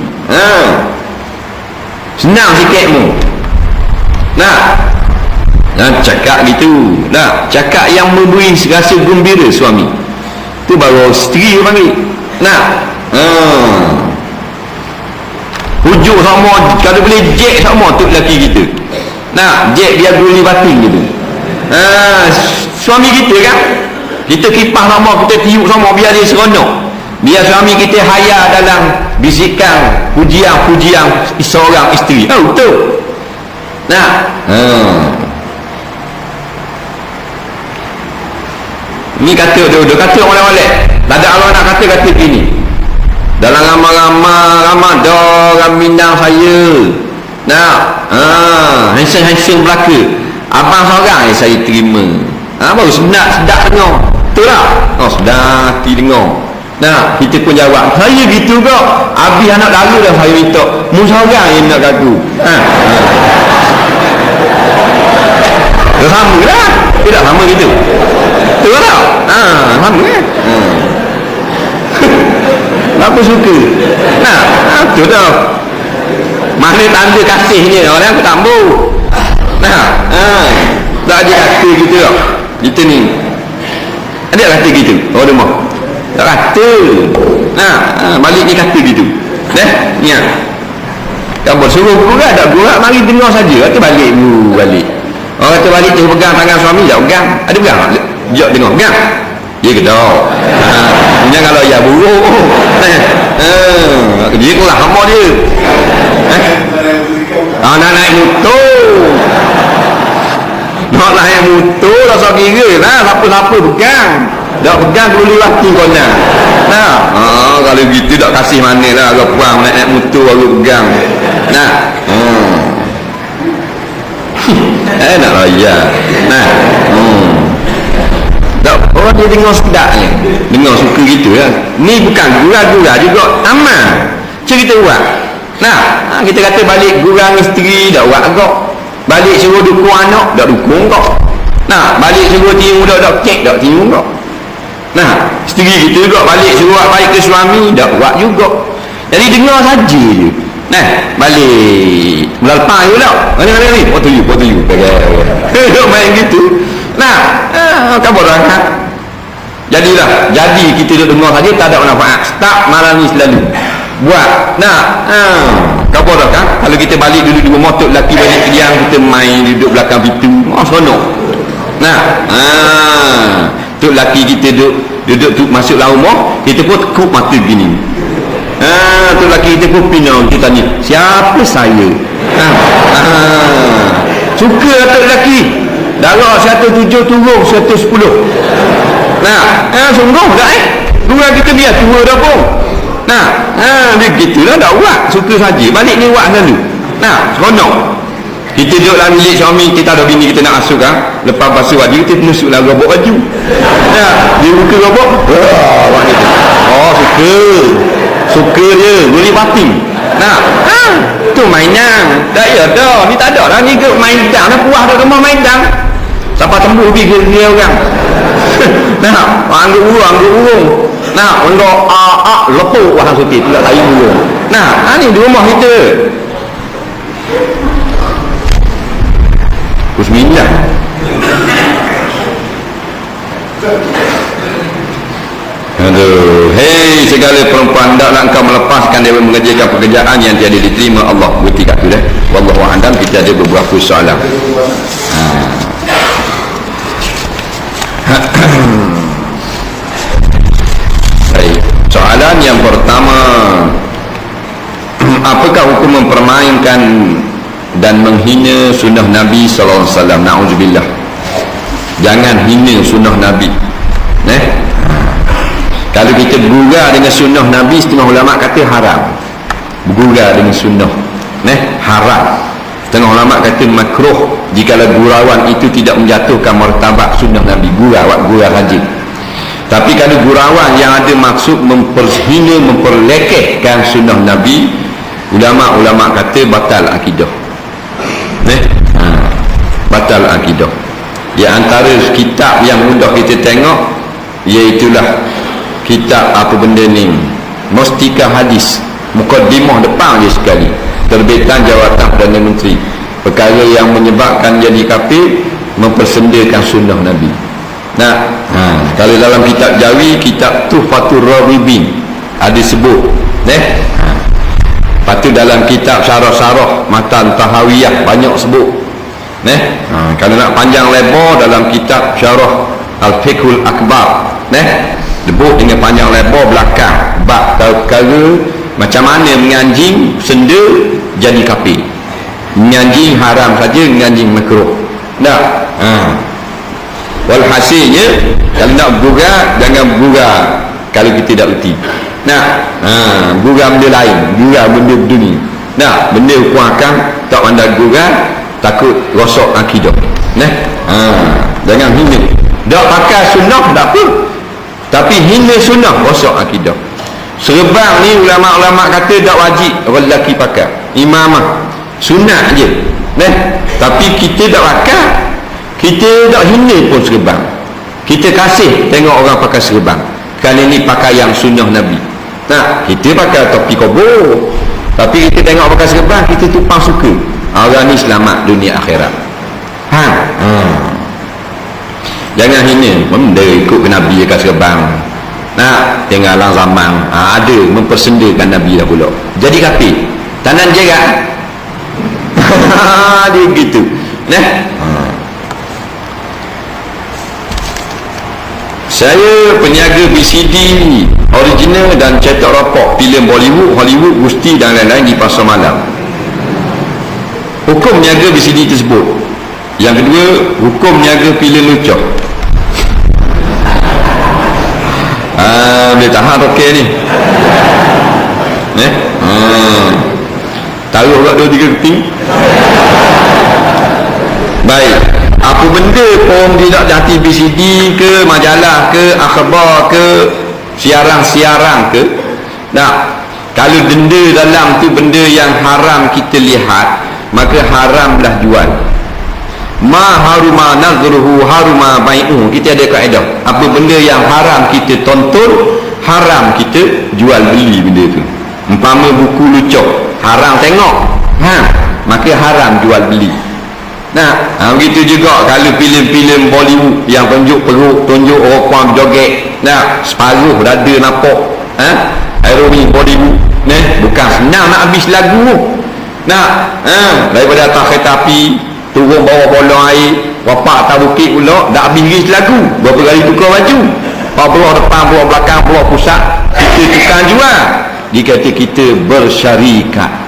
Senang sikit mu. Nah, cakap gitu. Nah, cakap yang memberi rasa gembira suami. Tu baru isteri dia panggil. Nah, hujung sama, kalau boleh jack sama tu lelaki kita. Nah, jack dia guli batin gitu. Suami kita kan, kita kipas sama, kita tiup sama biar dia seronok. Biar suami kita haya dalam bisikan pujian seorang isteri. Betul. Nah, ni kata dia kata oleh-oleh. Tak ada Allah nak kata gini. Dalam ramai orang Minang saya. Nah, handsome belaka. Abang seorang yang saya terima. Baru sedap dengar. Betul tak? Sedap hati dengar. Nah, kita pun jawab, saya gitu kok. Habis anak lalu dah saya minta. Mu seorang yang nak gagu. Dah sama lah. Tidak sama gitu. Betul tak? Sama kan? Apa suka? Nah, betul tak? Mana tanda kasihnya orang aku tambah. Nah, tak ada kata gitu tak? Kita ni ada kata gitu. Oh dia mah tak kata. Nah, balik ni kata gitu. Ni kamu suruh gurau tak gurau, mari dengar saja. Kata balik dulu balik. Orang kata balik tu pegang tangan suami tak pegang. Ada pegang? Jom dengar pegang. Dia kata punya kalau ya buruk. Dia pula hamba dia. Nak naik motor. Nak naik motor dah so kira lah. Siapa-siapa pegang. Tak pegang dulu laki kau nak. Nah, kalau gitu tak kasih mana lah. Kalau puang naik motor baru pegang. Nah, nak raya. Nah, orang dia dengar sedap ni, dengar suka gitu ya. Ni bukan gurau-gurau juga amal. Cerita orang Nah, kita kata balik gurang isteri dak buat agak. Balik suruh dukung anak dak dukung kau. Nah, balik suruh tiru dak cek dak tiru kau. Nah, isteri kita juga balik suruh buat baik ke suami dak buat juga. Jadi dengar saja je. Nah, balik melalpa you tau. Mana ni? Foto you. Duk main gitu. Nah, kabar orang. Jadi kita duduk dengar saja tak ada manfaat. Start malam ni selalu buat. Nah, kabar dah kan? Kalau kita balik dulu di rumah tok lelaki balik kediang, kita main duduk belakang pintu. Seronok. Nah, tok lelaki kita duduk tu masuk dalam rumah, kita pun tekuk mata begini. Tok lelaki kita pun pinang, kita tanya, siapa saya? Suka tok lelaki. Darah 107 turun 110. Nah, sungguh tak Dua kita biar tua dah pun. Nah, dia gitulah dah buat. Suka saja. Balik ni buat selalu. Nah, seronok. Kita duduk dalam bilik suami, kita ada bini kita nak masuk kan. Lepas basuh baju, kita nusuklah robok baju. Nah, dia buka robok. Suka dia. Boleh batin. Nah, tu mainan. Tak ya dah. Ni tak ada dah. Ni ke main dang. Dah puas dah rumah main dang. Siapa tembus pergi dia orang. Nah, anggur burung. Nah, untuk lepuk wahang suti tidak tahu burung. Nah, ni di rumah kita. Bismillah. Aduh, hei segala perempuan, hendaklah engkau melepaskan dia mengerjakan pekerjaan yang tiada diterima Allah. Berarti kat tu dah. Wallahu a'lam. Kita ada beberapa soalan. Baik. Soalan yang pertama, apakah hukum mempermainkan dan menghina sunnah Nabi sallallahu alaihi wasallam? Na'udzubillah. Jangan hina sunnah Nabi. Kalau kita bergurau dengan sunnah Nabi, setengah ulama kata haram. Bergurau dengan sunnah haram. Setengah ulama kata makruh jikalau gurauan itu tidak menjatuhkan martabat sunnah Nabi. Gurau saja. Tapi kalau gurauan yang ada maksud memperhina, memperlekehkan sunnah Nabi, ulama-ulama kata batal akidah. Batal akidah. Di antara kitab yang mudah kita tengok, iaitulah kitab apa benda ni, Mustika Hadis, mukaddimah depan je sekali, terbitan Jawatan Perdana Menteri. Perkara yang menyebabkan jadi kafir, mempersendakan sunnah Nabi. Nah, kalau dalam kitab Jawi, kitab Tuhfatur Rawibin ada sebut. Lepas tu dalam kitab Syarah-Syarah Matan Tahawiyah banyak sebut. Kalau nak panjang lebar, dalam kitab Syarah Al-Fiqhul Akbar sebut dengan panjang lebar belakang bab perkara macam mana menganjing senda jadi kafir, menganjing haram saja, menganjing makruh. Walhasilnya, kalau nak bergurau, jangan bergurau kalau kita tak erti. Bergurau benda lain, bergurau benda dunia. Benda hukum akam tak pandai bergurau, takut rosak akidah. Jangan hina. Tak pakai sunnah tak apa, tapi hina sunnah rosak akidah. Serban ni ulama-ulama kata tak wajib orang lelaki pakai. Imamah sunat je. Tapi kita tak pakai, kita tak hina pun serban. Kita kasih tengok orang pakai serban. Kali ni pakai yang sunnah Nabi. Kita pakai topi kobor, tapi kita tengok pakai serban, kita tupang suka. Orang ni selamat dunia akhirat. Jangan hina. Benda ikut ke Nabi pakai serban. Tinggalan zaman ada mempersendakan Nabi dah pula. Jadi kafir. Tanan jerat. Dia gitu. Saya peniaga VCD original dan cetak rapok filem Bollywood, Hollywood, Gusti dan lain-lain di pasar malam. Hukum niaga VCD tersebut. Yang kedua, hukum niaga filem lucah. Boleh tahan okey ni. Taruh kat 2-3 keping. Baik. Apa benda pun tidak jati VCD ke, majalah ke, akhbar ke, siaran-siaran ke, Kalau benda dalam tu benda yang haram kita lihat, maka haramlah jual. Ma haruma nazruhu haruma bai'u. Kita ada kaedah, apa benda yang haram kita tonton, haram kita jual beli benda tu. Umpama buku lucok, haram tengok, maka haram jual beli. Nah, begitu juga kalau filem-filem Bollywood yang tunjuk perut, tunjuk orang berjoget, nah, separuh dada nampak, aerobi Bollywood, bukan senang nak habis lagu. Nah, daripada atas kereta api turun bawah bolong air, wapak atas bukit pula, dah habis lagu. Berapa kali tukar baju, belah depan, belah belakang, belah pusat, kita tukar jual. Dikata kita bersyarikat.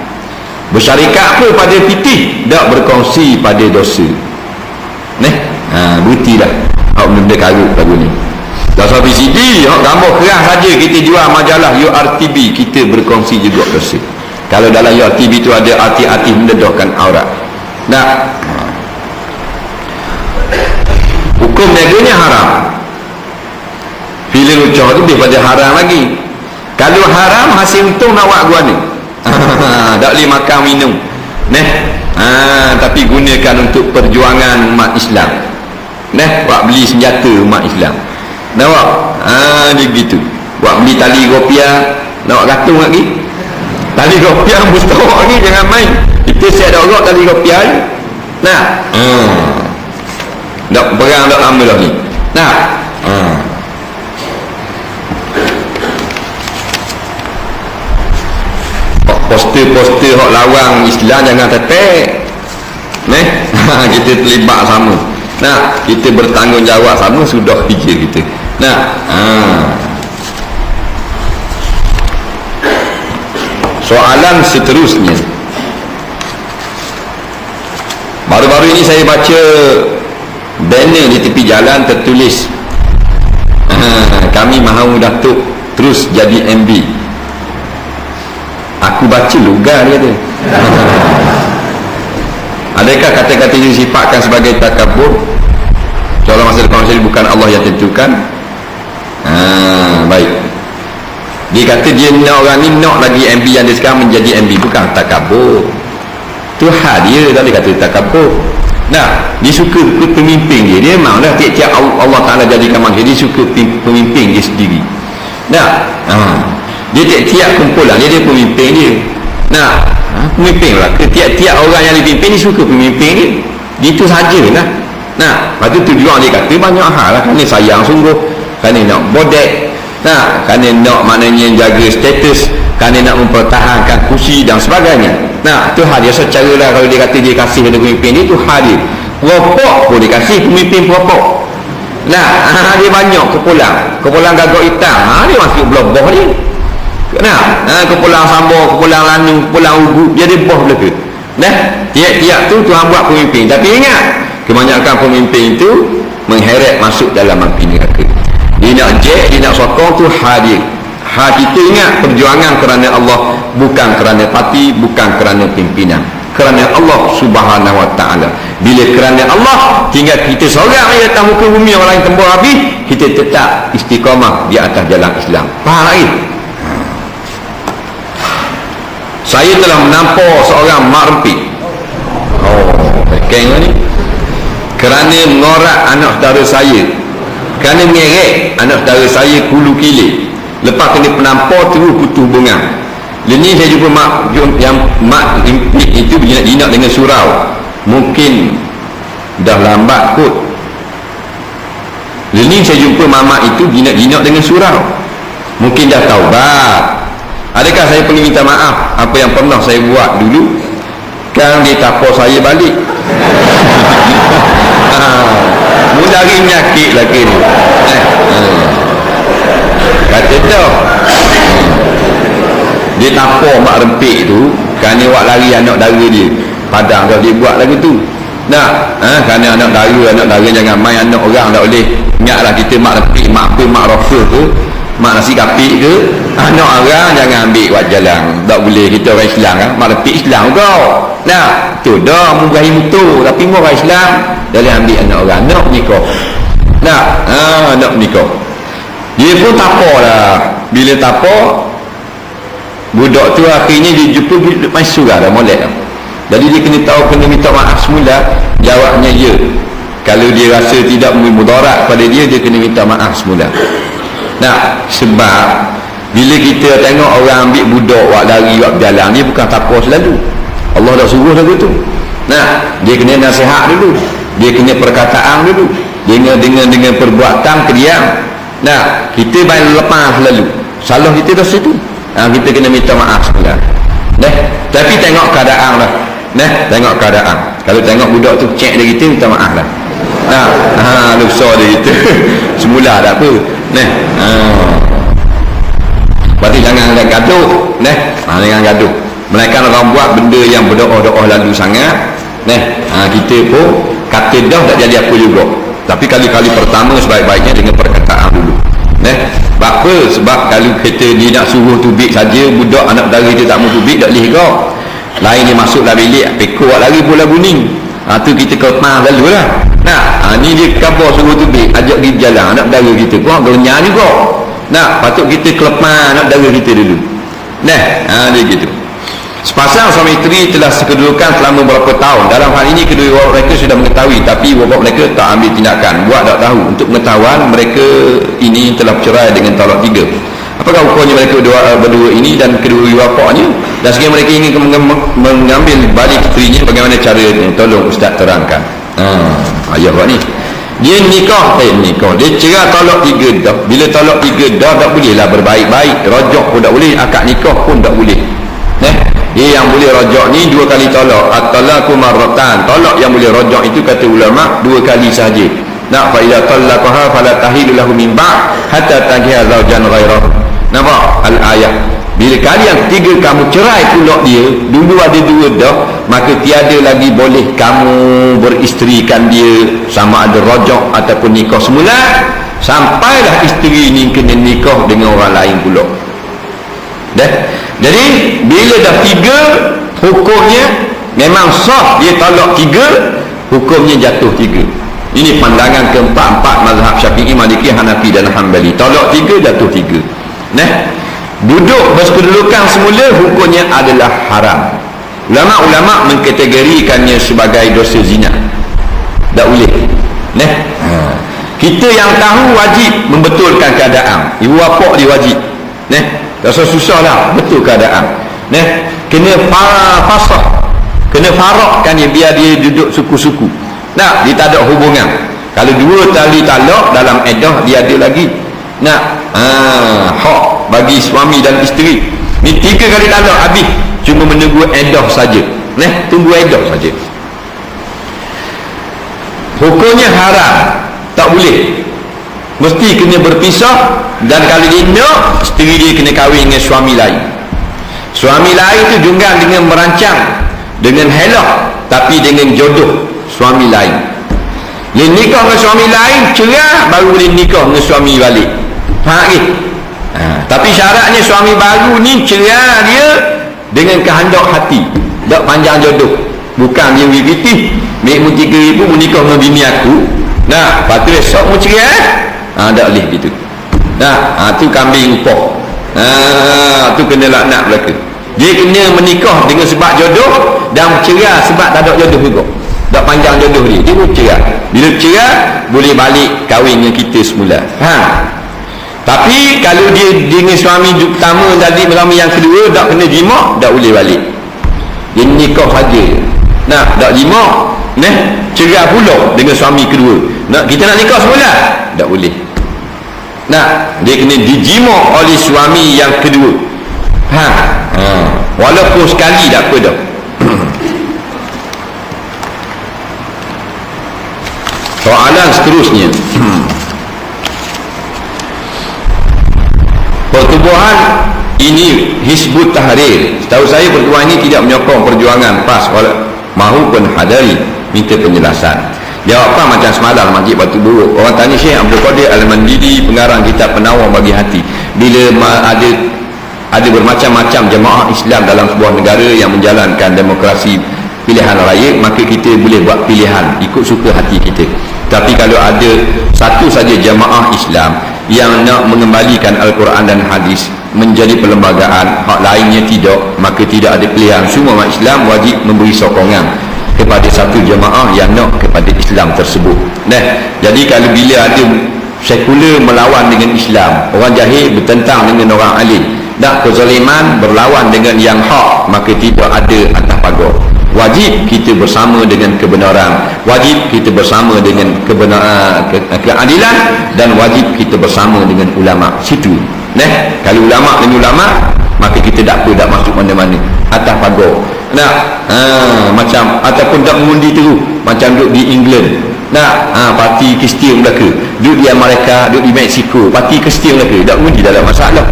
Bersyarikat apa? Pada titih, tak berkongsi pada dosa. Bukti dah hak benda karut lagu ni. Dah sampai CD, hak gambar keras saja kita jual majalah URTB, kita berkongsi juga dosa. Kalau dalam URTB tu ada arti-arti mendedahkan aurat. Nah, hukum neganya haram. Filem lucah tu daripada haram lagi. Kalau haram, hasil untung nak buat gua ni. Tak boleh makan minum. Tapi gunakan untuk perjuangan umat Islam. Buat beli senjata umat Islam. Nampak? Dia gitu. Buat beli tali rupiah, nak buat gantung lagi. Tali rupiah mustahak ni jangan main. Kita siap dah orang tali rupiah ni. Tak perang tak lama lagi. Poster-poster hak lawang Islam jangan tetek. Kita terlibat sama. Kita bertanggungjawab sama, sudah fikir kita. Soalan seterusnya. Baru-baru ini saya baca banner di tepi jalan tertulis, kami mahu Datuk terus jadi MB. Aku baca lugar dia tu. Adakah kata-kata itu sifatkan sebagai takabur? Soalan masa depan bukan Allah yang tentukan. Baik. Dia kata dia nak orang ni nak lagi MB yang dia sekarang menjadi MB, bukan takabur. Tuhan dia tak boleh kata takabur. Dia suka pemimpin dia. Dia memanglah tiap-tiap Allah Ta'ala jadikan manusia, dia suka pemimpin dia sendiri. Dia tiap-tiap kumpulan dia pemimpin dia. Pemimpin lah. Tiap-tiap orang yang dipimpin dia suka pemimpin dia. Itu sajalah. Lepas tu tujuan dia kata banyak hal lah. Kerana sayang sungguh, kerana nak bodek, kerana nak maknanya jaga status, kerana nak mempertahankan kursi dan sebagainya. Tu hal dia. Secara lah kalau dia kata dia kasih pada pemimpin dia, tu hal dia. Peropok pun dia kasih pemimpin peropok. Dia banyak kumpulan gagak hitam, dia masuk belah-belah dia. Kumpulan Sambor, kumpulan Lanu, kumpulan Ugu, dia ada bos belaka. Tiap-tiap tu Tuhan buat pemimpin. Tapi ingat, kebanyakan pemimpin itu mengheret masuk dalam api neraka. Dia nak jek, dia nak sokong, tu hadir. Kita ingat perjuangan kerana Allah, bukan kerana parti, bukan kerana pimpinan, kerana Allah Subhanahu Wa Taala. Bila kerana Allah, tinggal kita seorang di atas muka bumi, orang lain tembus habis, kita tetap istiqamah di atas jalan Islam. Faham lagi? Saya telah menampar seorang mak rempit. Keng ni kerana mengorak anak saudara saya, kerana mengerek anak saudara saya kulu kilir. Lepas kena penampar terus putus hubungan. Ini saya jumpa mak yang mak rempit itu berjinak-jinak dengan surau. Mungkin dah lambat kot. Ini saya jumpa mamak itu jinak-jinak dengan surau. Mungkin dah taubat. Adakah saya perlu minta maaf apa yang pernah saya buat dulu? Kan dia tapau saya balik. Mudari menyakit lagi ni. Kata dah. Dia tapau mak rempik tu kerana buat lari anak dara dia. Padang kalau dia buat lagu tu. Kerana anak dara jangan main anak orang, tak boleh. Ingatlah kita mak rempik, mak apa, mak rofa tu, mak nasi kapik ke, anak orang jangan ambil buat jalan. Tak boleh, kita orang Islam kan, mak rempik Islam kau. Tu dah mugahi mutu, tapi mu orang Islam boleh ambil anak orang, nak menikah. Nak menikah. Dia pun tapau lah. Bila tapau, budak tu akhirnya dia jumpa main surah dah molek dah. Jadi dia kena tahu, kena minta maaf semula. Jawabnya ya. Kalau dia rasa tidak mudarat pada dia, dia kena minta maaf semula. Nah, sebab bila kita tengok orang ambil budak buat lari buat berjalan, dia bukan takwa selalu. Allah dah suruh lagu tu. Nah, dia kena nasihat dulu, dia kena perkataan dulu, dengan perbuatan kediam. Nah, kita main lepas lalu, salah kita dah situ. Kita kena minta maaf semula. Tapi tengok keadaan lah. Tengok keadaan. Kalau tengok budak tu cek dia kita, minta maaf lah. Lusa dia kita semula tak apa. Berarti jangan gaduh. Jangan gaduh. Mereka orang buat benda yang berdoa-doa lalu sangat. Kita pun kata dah tak jadi apa juga. Tapi kali-kali pertama sebaik-baiknya dengan perkataan dulu. Sebab apa? Sebab kalau kita dia nak suruh tubik saja, budak anak dara dia tak mau tubik, tak boleh kau. Lain dia masuklah bilik, pekor lagi bola kuning. Tu kita kelemah lalu lah. Ni dia kabar suruh tubik, ajak pergi jalan anak dara kita pun genyar juga. Patut kita kelemah anak dara kita dulu. Dia gitu. Sepasang suami isteri telah sekedudukan selama berapa tahun. Dalam hal ini kedua orang mereka sudah mengetahui, tapi bapa mereka tak ambil tindakan, buat tak tahu. Untuk pengetahuan, mereka ini telah bercerai dengan talak 3. Apakah hukumnya mereka berdua ini dan kedua bapaknya? Dan sekiranya mereka ingin mengambil balik isterinya, bagaimana caranya? Tolong Ustaz terangkan. Ayah buat ni. Dia nikah, dia cerai talak 3 dah. Bila talak 3 dah, tak bolehlah berbaik-baik. Rajak pun tak boleh, akad nikah pun tak boleh. Dia yang boleh rajak ni 2 kali talak. At-talaqu marratan. Talak yang boleh rajak itu kata ulama 2 kali sahaja. Fa idza talaqaha fala tahillu lahu min ba'd hatta tankiha zawjan ghairahu. Nampak al-ayat. Bila kali yang ketiga kamu cerai pula dia, dulu ada 2 dah, maka tiada lagi boleh kamu beristerikan dia, sama ada rajak ataupun nikah semula, sampailah isteri ni kena nikah dengan orang lain pula. Jadi bila dah 3, hukumnya memang sah, dia talak 3, hukumnya jatuh 3. Ini pandangan keempat-empat mazhab Syafi'i, Maliki, Hanafi dan Hanbali. Talak 3, jatuh 3. Duduk berkedudukan semula, hukumnya adalah haram. Ulama-ulama mengkategorikannya sebagai dosa zina. Tak boleh. Kita yang tahu wajib membetulkan keadaan. Ibu bapa dia wajib. Tak susah lah betul keadaan. Kena fasah, kena farakkan dia, biar dia duduk suku-suku. Dia tak ada hubungan. Kalau 2 kali talak dalam iddah, dia ada lagi hak bagi suami dan isteri. Ni 3 kali talak habis, cuma menunggu iddah saja. Tunggu iddah saja. Hukumnya haram, tak boleh. Mesti kena berpisah. Dan kalau dia nak, isteri dia kena kahwin dengan suami lain. Suami lain tu juga dengan merancang, dengan helak, tapi dengan jodoh suami lain. Dia nikah dengan suami lain, cerai, baru boleh nikah dengan suami balik. Faham? Tapi syaratnya suami baru ni cerai dia dengan kehendak hati, tak panjang jodoh. Bukan dia wibitih, mek mu 3,000 mu nikah dengan bini aku. Lepas tu esok mu cerai. Tak boleh gitu. Tu kambing upah. Tu kena laknat belaka. Dia kena menikah dengan sebab jodoh, dan cerai sebab tak ada jodoh juga, tak panjang jodoh dia pun cerai. Bila cerai, boleh balik kahwin dengan kita semula. Tapi kalau dia dengan suami pertama tadi, suami yang kedua tak kena jima', tak boleh balik. Dia nikah saja. Tak jima', cerai pula dengan suami kedua. Kita nak nikah semula, tak boleh. Dia kena dijima' oleh suami yang kedua. Walaupun sekali tak apa dah. Soalan seterusnya. Pertubuhan ini Hizbut Tahrir. Setahu saya pertubuhan ini tidak menyokong perjuangan PAS maupun Hadari. Minta penjelasan. Jawapan macam semalam Masjid Batu Buruk. Orang tanya Syekh Abdul Qadir Al-Mandidi, pengarang kitab Penawar Bagi Hati, bila ada bermacam-macam jemaah Islam dalam sebuah negara yang menjalankan demokrasi pilihan raya, maka kita boleh buat pilihan ikut suka hati kita. Tapi kalau ada satu saja jemaah Islam yang nak mengembalikan Al-Quran dan hadis menjadi perlembagaan, hak lainnya tidak, maka tidak ada pilihan. Semua umat Islam wajib memberi sokongan kepada satu jemaah yang nak kepada Islam tersebut. Jadi kalau bila ada sekular melawan dengan Islam, orang jahil bertentang dengan orang alim, nak kezaliman berlawan dengan yang hak, maka tidak ada atas pagar. Wajib kita bersama dengan kebenaran, wajib kita bersama dengan keadilan, dan wajib kita bersama dengan ulama. Situ kalau ulama dengan ulama, maka kita tak masuk mana-mana atas pagar. Macam ataupun tak mengundi terus, macam duduk di England, parti Kristian Melaka, duduk di Amerika, duduk di Mexico, parti Kristian Melaka, tak mengundi dalam masalah.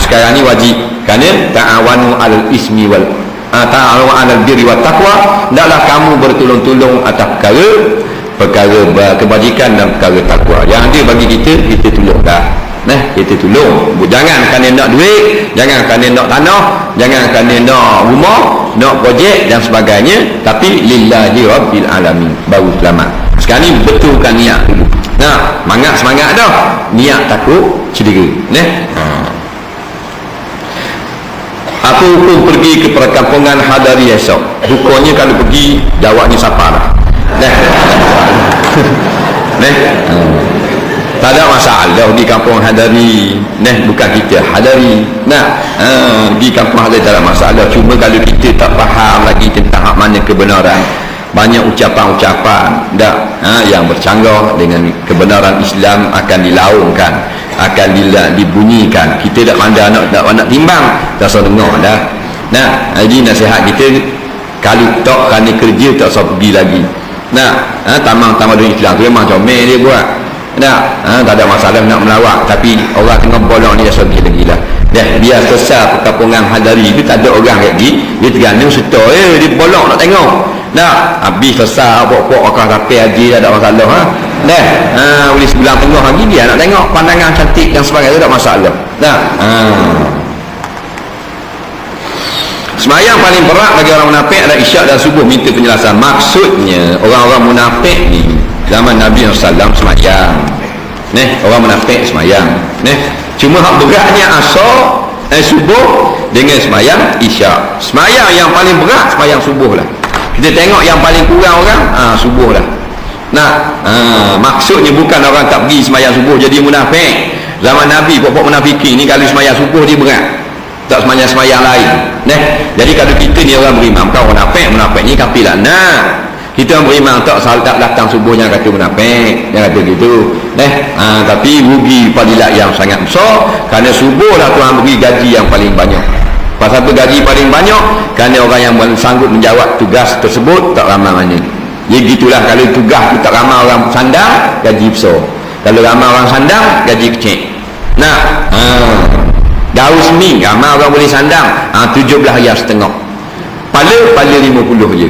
Sekarang ni wajib, kerana ta'awanu alal ismi wal ta'awanu alal birri wat taqwa, hendaklah kamu bertolong-tolong atas perkara kebajikan dan perkara takwa. Yang ada bagi kita tolong dah. Kita tolong. Jangan kerana nak duit, jangan kerana nak tanah, jangan kerana nak rumah, nak projek dan sebagainya, tapi lillahi rabbil alamin, baru selamat. Sekarang ni betulkan niat dulu. Semangat dah, niat takut cedera. Apa hukum pergi ke perkampungan Hadari esok? Hukumnya kalau pergi, jawabnya siapa lah. Tak ada masalah di kampung Hadari. Bukan kita Hadari. Di kampung Hadari tak ada masalah. Cuma kalau kita tak faham lagi tentang hak mana kebenaran, banyak ucapan-ucapan yang bercanggah dengan kebenaran Islam akan dilaungkan, akan dibunyikan. Kita tak pandai nak timbang, tak usah dengar dah. Jadi nasihat kita, kalau tak kerana kerja, tak usah pergi lagi. Tamang-tamang dunia Islam tu memang comel dia buat. Tak ada masalah nak melawak, tapi orang tengah bolong ni dah pergi lagi lah. Biar selesai perkampungan Hadari tu, tak ada orang lagi, dia tergantung serta dia bolong nak tengok. Habis selesai pokok akan rapi haji, tak ada masalah. Boleh sebulan tengah lagi dia nak tengok pandangan cantik dan sebagainya, tak masalah. Semayang paling berat bagi orang munafik adalah isyak dan subuh. Minta penjelasan. Maksudnya orang-orang munafik ni zaman Nabi SAW semayang. Orang munafik semayang. Cuma hak beratnya asar subuh dengan semayang isyak. Semayang yang paling berat semayang subuh lah. Kita tengok yang paling kurang orang subuh lah. Maksudnya bukan orang tak pergi semayang subuh jadi munafik. Zaman Nabi, pokok munafikin ni kalau semayang subuh dia berat, tak semayang lain. Jadi kalau kita ni orang beriman, kau munafik ni kafir lah. Kita orang beriman tak datang subuh, jangan kata munafik, jangan kata gitu. Tapi rugi fadilat yang sangat besar, kerana subuh lah Tuhan beri gaji yang paling banyak. Pasal apa gaji paling banyak? Kerana orang yang sanggup menjawab tugas tersebut tak ramai mana. Jadi gitulah, kalau tugas tu tak ramai orang sandang, gaji besar. Kalau ramai orang sandang, gaji kecil. Gaul semi ramai orang boleh sandang 17 riyal setengah. Pala 50 je.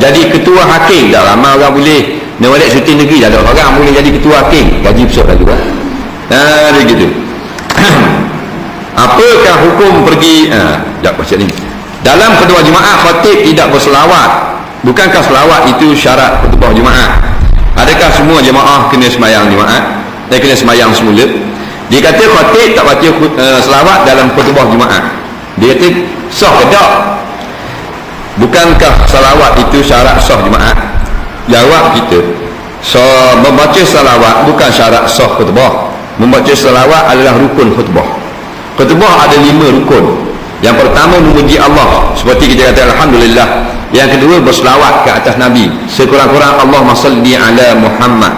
Jadi ketua hakim tak ramai orang boleh. Nawalik Sultan Negeri tak ada orang boleh jadi ketua hakim, gaji besar dah juga. Dia gitu. Apakah hukum pergi ni dalam khutbah Jumaat khatib tidak berselawat? Bukankah selawat itu syarat khutbah Jumaat? Adakah semua jemaah kena semayang Jumaat? Kena semayang semula? Dia kata khatib tak baca selawat dalam khutbah Jumaat. Dia kata sah ke tak? Bukankah selawat itu syarat sah Jumaat? Jawab kita, membaca selawat bukan syarat sah khutbah. Membaca selawat adalah rukun khutbah. Khutbah ada 5 rukun. Yang pertama memuji Allah, seperti kita kata alhamdulillah. Yang kedua berselawat ke atas Nabi, sekurang-kurang Allahumma salli ala Muhammad.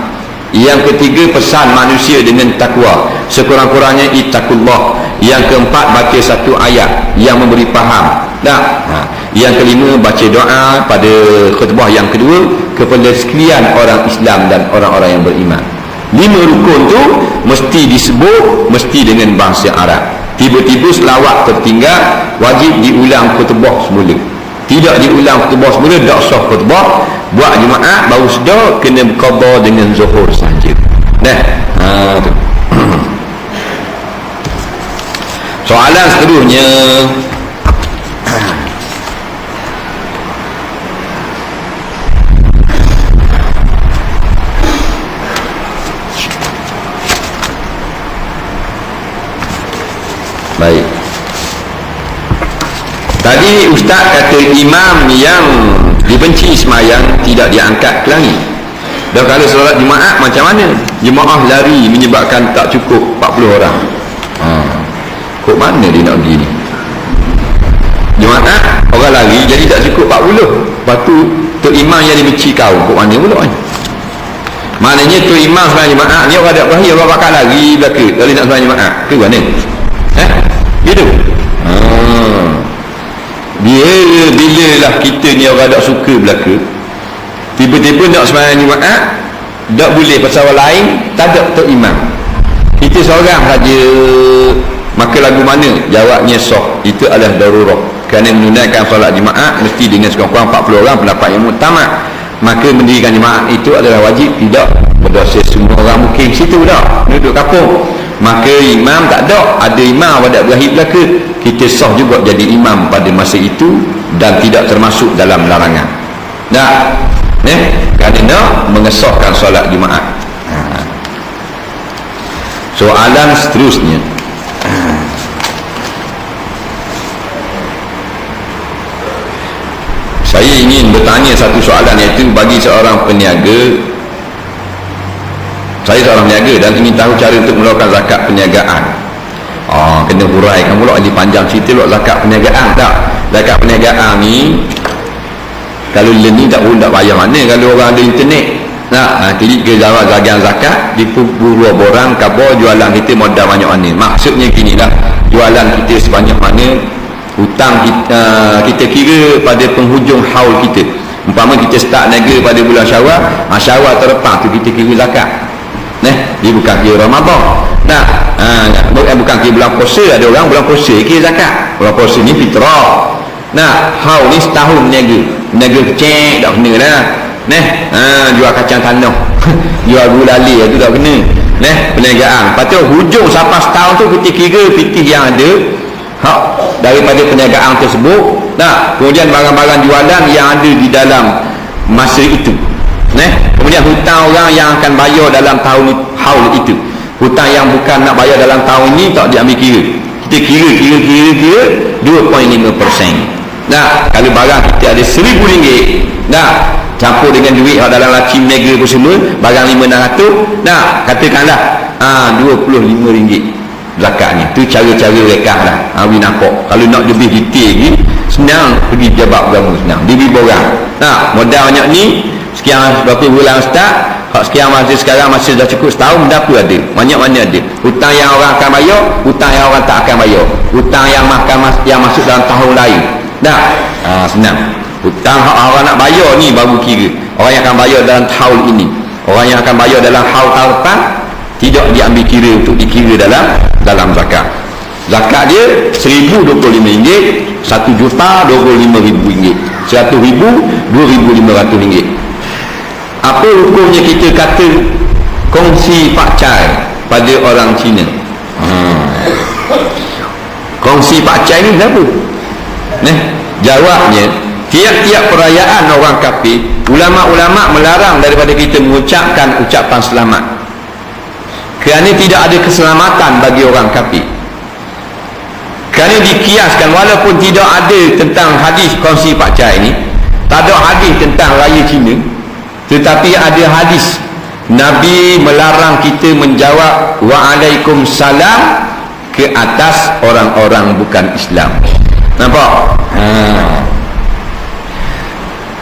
Yang ketiga pesan manusia dengan takwa, sekurang-kurangnya ittaqullah. Yang keempat baca satu ayat yang memberi faham. Yang kelima baca doa pada khutbah yang kedua kepada sekalian orang Islam dan orang-orang yang beriman. 5 rukun tu mesti disebut, mesti dengan bahasa Arab. Tiba-tiba selawat tertinggal, wajib diulang khutbah semula. Tidak diulang khutbah semula, tak sah khutbah. Buat Jumaat baru sedar, kena qada dengan zuhur saja. Tu. Soalan seterusnya, Baik. Tadi ustaz kata imam yang dibenci semayang tidak diangkat ke langit. Dan kalau solat Jumaat macam mana? Jemaah lari menyebabkan tak cukup 40 orang. Kok mana dia nak pergi ni? Jumaat orang lari jadi tak cukup 40. Lepas tu tok imam yang dibenci kau kok mana pula ni? Maknanya tok imam sembahyang Jumaat ni orang ada berakhir orang bakal lari belaka kalau nak sembahyang Jumaat. Ke mana? Gitu. Bila lah kita ni orang tak suka belaka, tiba-tiba nak sembahyang Jumaat tak boleh pasal orang lain tak ada tok imam, kita seorang saja, maka lagu mana? Jawabnya sah, itu adalah darurat. Kerana menunaikan solat Jumaat mesti dengan sekurang-kurang 40 orang pendapat yang muktamad, maka mendirikan Jumaat itu adalah wajib, tidak berdosa semua orang mungkin situ dah duduk kampung. Maka imam tak ada imam pada berakhir belaka, kita sah juga jadi imam pada masa itu dan tidak termasuk dalam larangan. Kerana mengesahkan solat Jumaat. Soalan seterusnya, saya ingin bertanya satu soalan, iaitu bagi seorang peniaga. Saya seorang peniaga dan ingin tahu cara untuk mengeluarkan zakat perniagaan. Kena huraikan pula, ini panjang cerita pula zakat perniagaan. Tak, zakat perniagaan ni kalau ni tak bayar mana kalau orang ada internet. Klik ke jawab bagian zakat, dipuru borang kabar jualan kita modal banyak mana. Maksudnya gini lah, jualan kita sebanyak mana, hutang kita kira pada penghujung haul kita. Umpama kita start niaga pada bulan Syawal, Syawal terlepas tu kita kira zakat. Dia bukan kira Ramadan. Bukan kira bulan puasa. Ada orang bulan puasa kira zakat. Bulan puasa ni fitrah. Haul ni setahun niaga kecil tak kena dah. Jual kacang tanah jual gulali tu tak kena. Perniagaan. Lepas tu hujung sampai setahun tu kita kira fikih yang ada daripada perniagaan tersebut. Kemudian barang-barang jualan yang ada di dalam masa itu. Kemudian hutang orang yang akan bayar dalam tahun haul itu. Hutang yang bukan nak bayar dalam tahun ini tak diambil kira. Kita kira 2.5%. Kalau barang kita ada RM1,000, campur dengan duit dalam laci niaga pun semua, barang RM500, katakanlah RM25 zakatnya. Itu cara-cara rekah lah. Awak nampak. Kalau nak lebih detail lagi, senang pergi pejabat agama, senang diberi borang. Modal banyak ni sekian berapa bulan start, sekian masa sekarang masih dah cukup setahun, berapa ada, banyak mana ada hutang yang orang akan bayar, hutang yang orang tak akan bayar, hutang yang masuk dalam tahun lain. Senang. Hutang orang nak bayar ni baru kira, orang yang akan bayar dalam tahun ini, orang yang akan bayar dalam haul tahun depan tidak diambil kira untuk dikira dalam zakat. Zakat dia RM1,025, RM1,025,000, RM100,000, RM2,500. Apa hukumnya kita kata kongsi pakcai pada orang Cina? Kongsi pakcai ni kenapa? Jawabnya, tiap-tiap perayaan orang kafir, ulama-ulama melarang daripada kita mengucapkan ucapan selamat, kerana tidak ada keselamatan bagi orang kafir. Kerana dikiaskan, walaupun tidak ada tentang hadis kongsi pakcai ni, tak ada hadis tentang raya Cina, tetapi ada hadis Nabi melarang kita menjawab waalaikumsalam ke atas orang-orang bukan Islam. Nampak?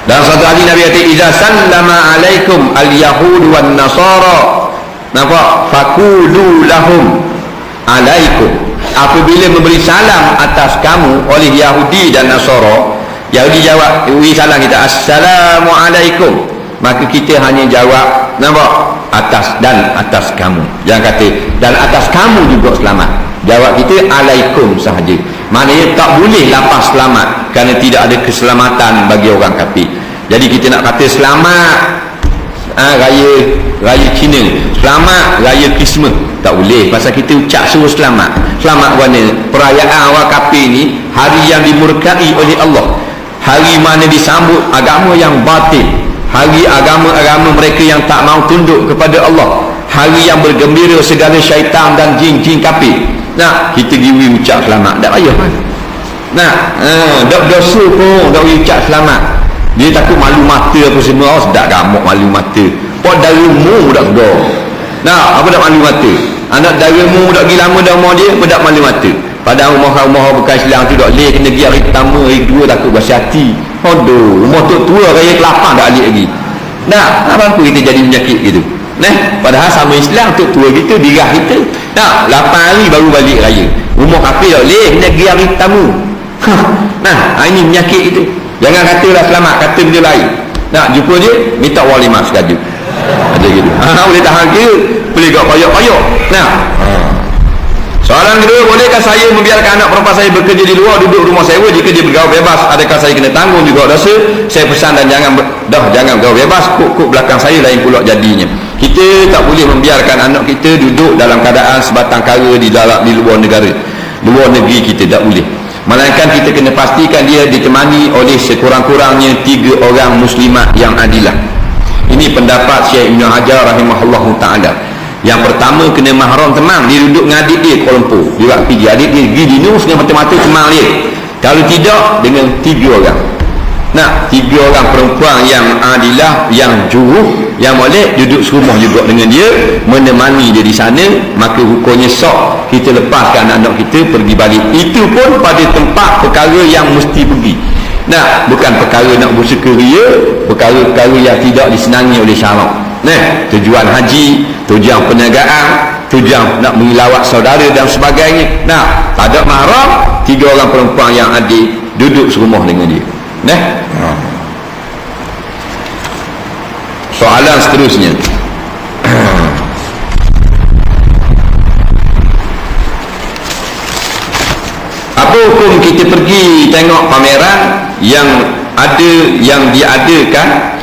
Dalam satu hadis Nabi kata, iza sallama alaikum al-yahud wan nasara, nampak, fakulu lahum alaikum, apabila memberi salam atas kamu oleh Yahudi dan Nasara, Yahudi jawab, beri salam kita assalamualaikum, maka kita hanya jawab, nampak, atas kamu. Jangan kata dan atas kamu juga selamat. Jawab kita alaikum sahaja. Maknanya tak boleh lapas selamat, kerana tidak ada keselamatan bagi orang kafir. Jadi kita nak kata selamat raya Cina, selamat raya Christmas, tak boleh, pasal kita ucap suruh selamat. Selamat mana? Perayaan orang kafir ni hari yang dimurkai oleh Allah, hari mana disambut agama yang batil, hari agama-agama mereka yang tak mau tunduk kepada Allah, hari yang bergembira segala syaitan dan jin-jin kafir. Nah, kita giwi ucap selamat tak payah kan. Nah, dak dosa pun dak ucap selamat. Dia takut malu mata apa semua. Oh, sedap gamuk malu mata. Pok daramu dak sedar. Nah, apa dak malu mata? Anak daramu dak pergi lama dah rumah dia, apa dak malu mata? Padahal rumah bekas Islam tu dak leh kena pergi hari pertama, hari kedua takut berasi hati. Aduh, rumah tua raya ke-8 dak alik lagi. Nah, apa kita jadi penyakit gitu? Nah, padahal sama Islam tu tua kita, dirah kita. Nah, 8 hari baru balik raya. Rumah kafir dak leh kena pergi hari pertama. Nah, ini penyakit itu. Jangan katalah selamat, kata benda lain. Nak jumpa dia, minta walimah sekali. Ada gitu. Boleh tahan kira, boleh gak payok-payok. Nah, soalan kedua, bolehkah saya membiarkan anak perempuan saya bekerja di luar, duduk rumah sewa jika dia bergaul bebas? Adakah saya kena tanggung juga dosa? Saya pesan dan jangan bergaul bebas, kok belakang saya lain pula jadinya. Kita tak boleh membiarkan anak kita duduk dalam keadaan sebatang kara di luar negara, luar negeri kita, tak boleh. Melainkan kita kena pastikan dia ditemani oleh sekurang-kurangnya 3 orang muslimat yang adilah. Ini pendapat Syekh Ibn Hajar rahimahullah ta'ala. Yang pertama, kena mahram temang. Dia duduk dengan adik dia Kuala Lumpur, dia pergi adik dia pergi dinus dengan mata-mata temang dia. Kalau tidak, dengan 3 orang. Nah, 3 orang perempuan yang adilah, yang juruh, yang boleh duduk serumah juga dengan dia, menemani dia di sana, maka hukumnya sah kita lepaskan anak kita pergi balik. Itu pun pada tempat perkara yang mesti pergi. Nah, bukan perkara nak bersekeria, perkara-perkara yang tidak disenangi oleh syarak. Nah, tujuan haji, tujuan perniagaan, tujuan nak melawat saudara dan sebagainya. Nah, tak ada mahram, 3 orang perempuan yang adik duduk serumah dengan dia. Nah, soalan seterusnya. Apa hukum kita pergi tengok pameran yang diadakan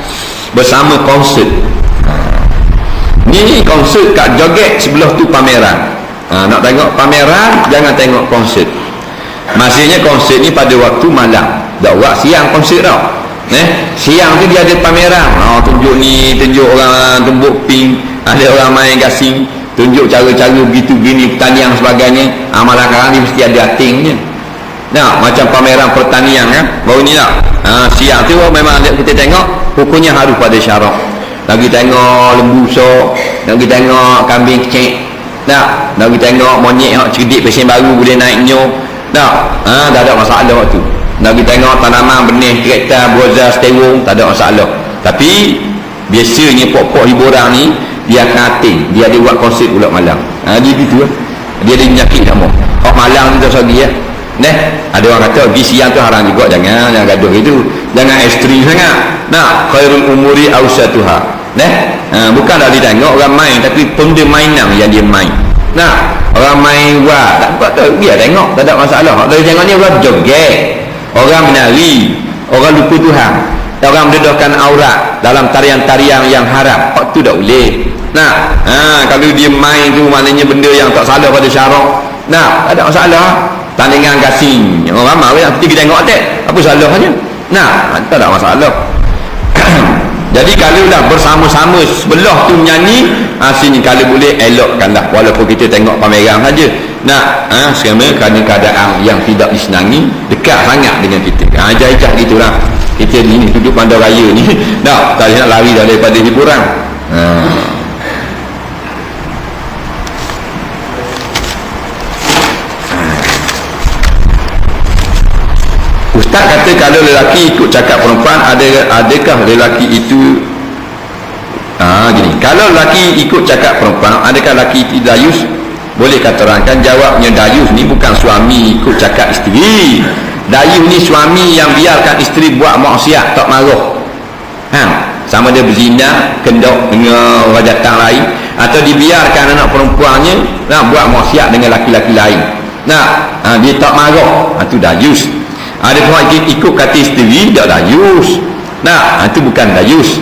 bersama konsert? Ni konsert kat joget sebelah tu pameran. Nak tengok pameran, jangan tengok konsert. Maksudnya konsert ni pada waktu malam. Tak buat siang konsert tau. Siang tu dia ada pameran. Tunjuk ni, tunjuk orang tumbuk ping, ada orang main gasing, tunjuk cara-cara begitu gini pertanian sebagainya. Malam sekarang ni mesti ada atingnya. Nah, macam pameran pertanian kan. Baru ni lah. Siang tu memang kita tengok, hukumnya harus pada syarak. Lagi tengok lembu sok, lagi tengok kambing kecek. Nah, lagi tengok monyet hak cerdik pesen baru boleh naik nyo. Nah, tak ada masalah waktu. Lagi tengok tanaman benih kereta, broza, sterung, tak ada masalah. Tapi biasanya pokok hiburan ni dia akan ating, dia ada buat konsert pula malam. Dia gitu lah. Dia ada penyakit sama. Hak malam tu tak sagi ya. Ada orang kata pergi siang tu haram juga, jangan gaduh itu. Jangan ekstrim sangat. Nah, khairul umuri awsatuha. Bukan dah ditengok orang main, tapi benda mainan yang dia main. Nah, orang main buat tak buat tu, dia tengok, tak ada masalah. Kalau tengok ni orang joget, orang menari, orang lupa Tuhan, orang mendedahkan aurat dalam tarian-tarian yang haram, tu tak boleh. Nah, kalau dia main tu maknanya benda yang tak salah pada syarak. Nah, tak ada masalah. Tandingan gasing, orang ramai yang pergi tengok tak, apa salahnya? Nah, tak ada masalah. Jadi kalau dah bersama-sama sebelah tu menyanyi, sini kalau boleh elokkanlah, walaupun kita tengok pameran saja. Nah, sekarang kerana keadaan yang tidak disenangi, dekat sangat dengan kita. Jajah gitulah. Kita ni duduk bandar raya ni, tak nak lari daripada hiburan. Ustaz kata kalau lelaki ikut cakap perempuan, adakah lelaki itu gini, kalau lelaki ikut cakap perempuan, adakah lelaki itu dayus? Boleh kata terangkan? Jawabnya, dayus ni bukan suami ikut cakap isteri. Dayus ni suami yang biarkan isteri buat maksiat, tak marah. Sama dia berzina, kendok dengan orang datang lain, atau dibiarkan anak perempuannya buat maksiat dengan laki-laki lain. Dia tak marah, itu dayus. Ada pun ikut kata isteri, tak dayus. Itu bukan dayus.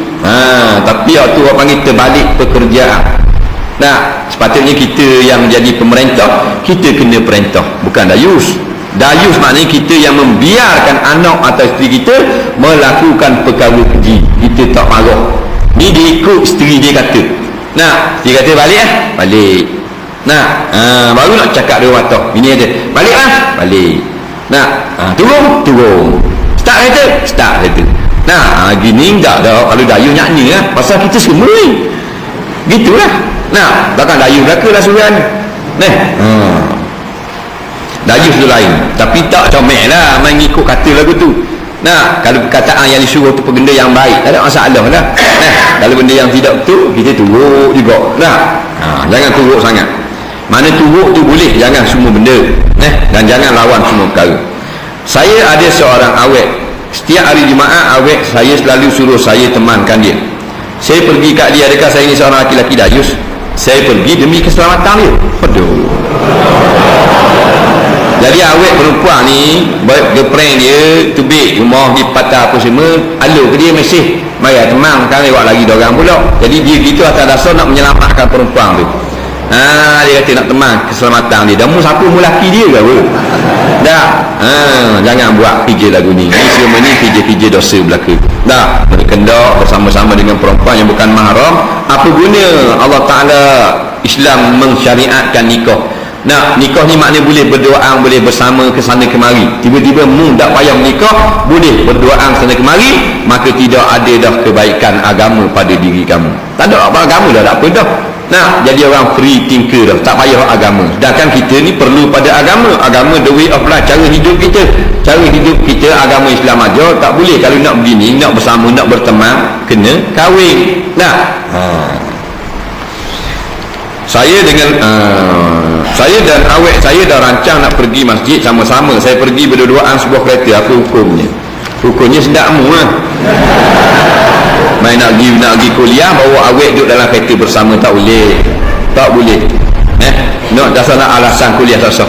Tapi itu orang panggil terbalik pekerjaan. Sepatutnya kita yang menjadi pemerintah, kita kena perintah, bukan dayus. Dayus maknanya kita yang membiarkan anak atau isteri kita melakukan perkara keji, kita tak marah. Ni dia ikut isteri dia kata. Dia kata balik balik. Nah, baru nak cakap dua mata. Bini ada, baliklah, balik. Nah, turun. Start kereta. Nah, gini enggak dah. Kalau dayu nyanyi lah. Pasal kita semua ni. Gitulah. Nah, takkan dayu belaka lah suruhan. Dayu sudah lain. Tapi tak comel lah main ikut kata lagu tu. Nah, kalau perkataan yang disuruh tu benda yang baik, tak ada masalah lah. Kalau benda yang tidak betul, kita turut juga. Jangan turut sangat. Mana turut tu boleh, jangan semua benda. Dan jangan lawan semua perkara. Saya ada seorang awet. Setiap hari Jumaat awet saya selalu suruh saya temankan dia. Saya pergi kat dia, adakah saya ni seorang lelaki dayus? Saya pergi demi keselamatan dia. Aduh. Jadi awet perempuan ni, girlfriend dia tubik rumah di patah apa semua, alur ke dia mesej, mari teman kan lewat lagi dorang pula. Jadi dia gitu atas dasar nak menyelamatkan perempuan tu. Dia kata nak teman keselamatan dia. Dan siapa mu laki dia ke apa? Dah. Jangan buat PJ lagu ni. Ini semua ni PJ dosa belaka. Dah, berkendak bersama-sama dengan perempuan yang bukan mahram. Apa guna Allah Taala Islam mensyariatkan nikah? Nah, nikah ni maknanya boleh berdoa, boleh bersama ke sana kemari. Tiba-tiba mu tak payah menikah, boleh berdoa sana kemari, maka tidak ada dah kebaikan agama pada diri kamu. Tak ada apa agama dah, tak apa dah. Nah, jadi orang free thinker dah, tak payah agama. Sedangkan kita ni perlu pada agama. Agama the way of life, cara hidup kita. Cara hidup kita agama Islam aja tak boleh. Kalau nak begini, nak bersama, nak berteman, kena kahwin. Nah, saya dan awet saya dah rancang nak pergi masjid sama-sama. Saya pergi berdua-duaan sebuah kereta. Apa hukumnya? Hukumnya sedakmu lah. Main nak pergi kuliah, bawa awet duduk dalam kereta bersama, tak boleh. Nak dasar nak alasan kuliah tak sah.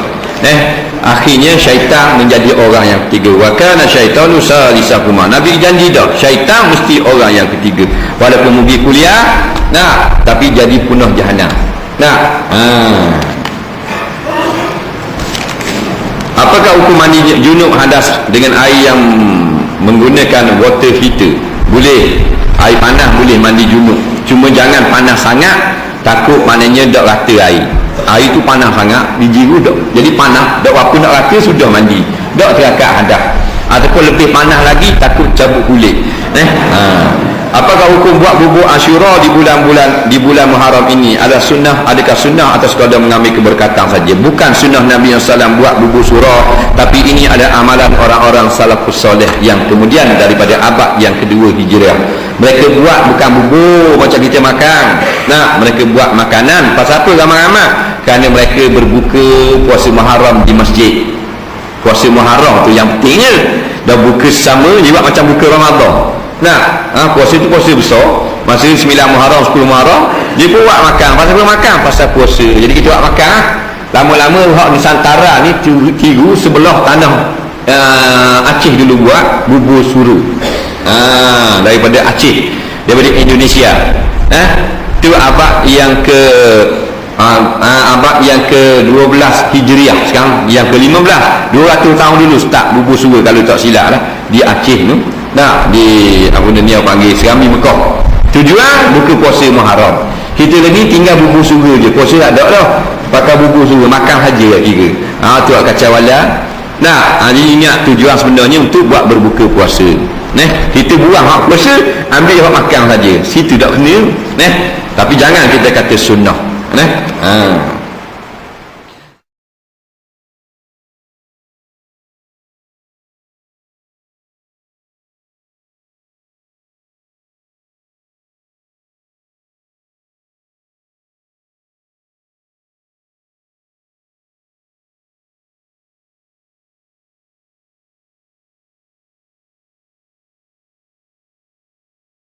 Akhirnya syaitan menjadi orang yang ketiga. Wa kana syaitanu salisahuma. Nabi janji dah, syaitan mesti orang yang ketiga. Walaupun pergi kuliah, tapi jadi punah jahanam. Apakah hukum mandi junub hadas dengan air yang menggunakan water heater? Boleh. Air panas boleh mandi junub, cuma jangan panas sangat, takut maknanya dak rata air. Air tu panas sangat, dijiru dak. Jadi panas, dak apa nak rata sudah mandi. Dak terangkat hadas. Ataupun lebih panas lagi, takut cabut kulit. Apakah hukum buat bubur Asyura di bulan Muharram ini? Adakah sunnah atau sekadar mengambil keberkatan saja? Bukan sunnah Nabi SAW buat bubur Asyura, tapi ini ada amalan orang-orang salafus soleh yang kemudian daripada abad yang kedua Hijrah. Mereka buat bukan bubur macam kita makan. Mereka buat makanan. Pasal apa ramai-ramai? Kerana mereka berbuka puasa Muharram di masjid. Puasa Muharram tu yang pentingnya. Dah buka sama juga macam buka Ramadan. Puasa tu puasa besar. Masa 9 Muharram, 10 Muharram, dia pun buat makan. Pasal apa makan? Pasal puasa. Jadi kita buat makan. Lama-lama hak Nusantara ni tiru sebelah tanah Aceh dulu buat bubur suru. Daripada Aceh, daripada Indonesia. Tu abad yang ke abad yang ke-12 Hijriah. Sekarang yang ke-15, 200 tahun dulu start bubur suru kalau tak silap lah di Aceh tu. Di apa dunia panggil Serambi Mekah. Tujuan buka puasa Muharram. Kita lagi tinggal bubur suru je. Puasa tak ada dah. Pakai bubur suru, makan saja lah kira. Tu kacau wala. Jadi ingat tujuan sebenarnya untuk buat berbuka puasa. Kita buang hak puasa, ambil hak makan saja. Situ tak kena. Tapi jangan kita kata sunnah.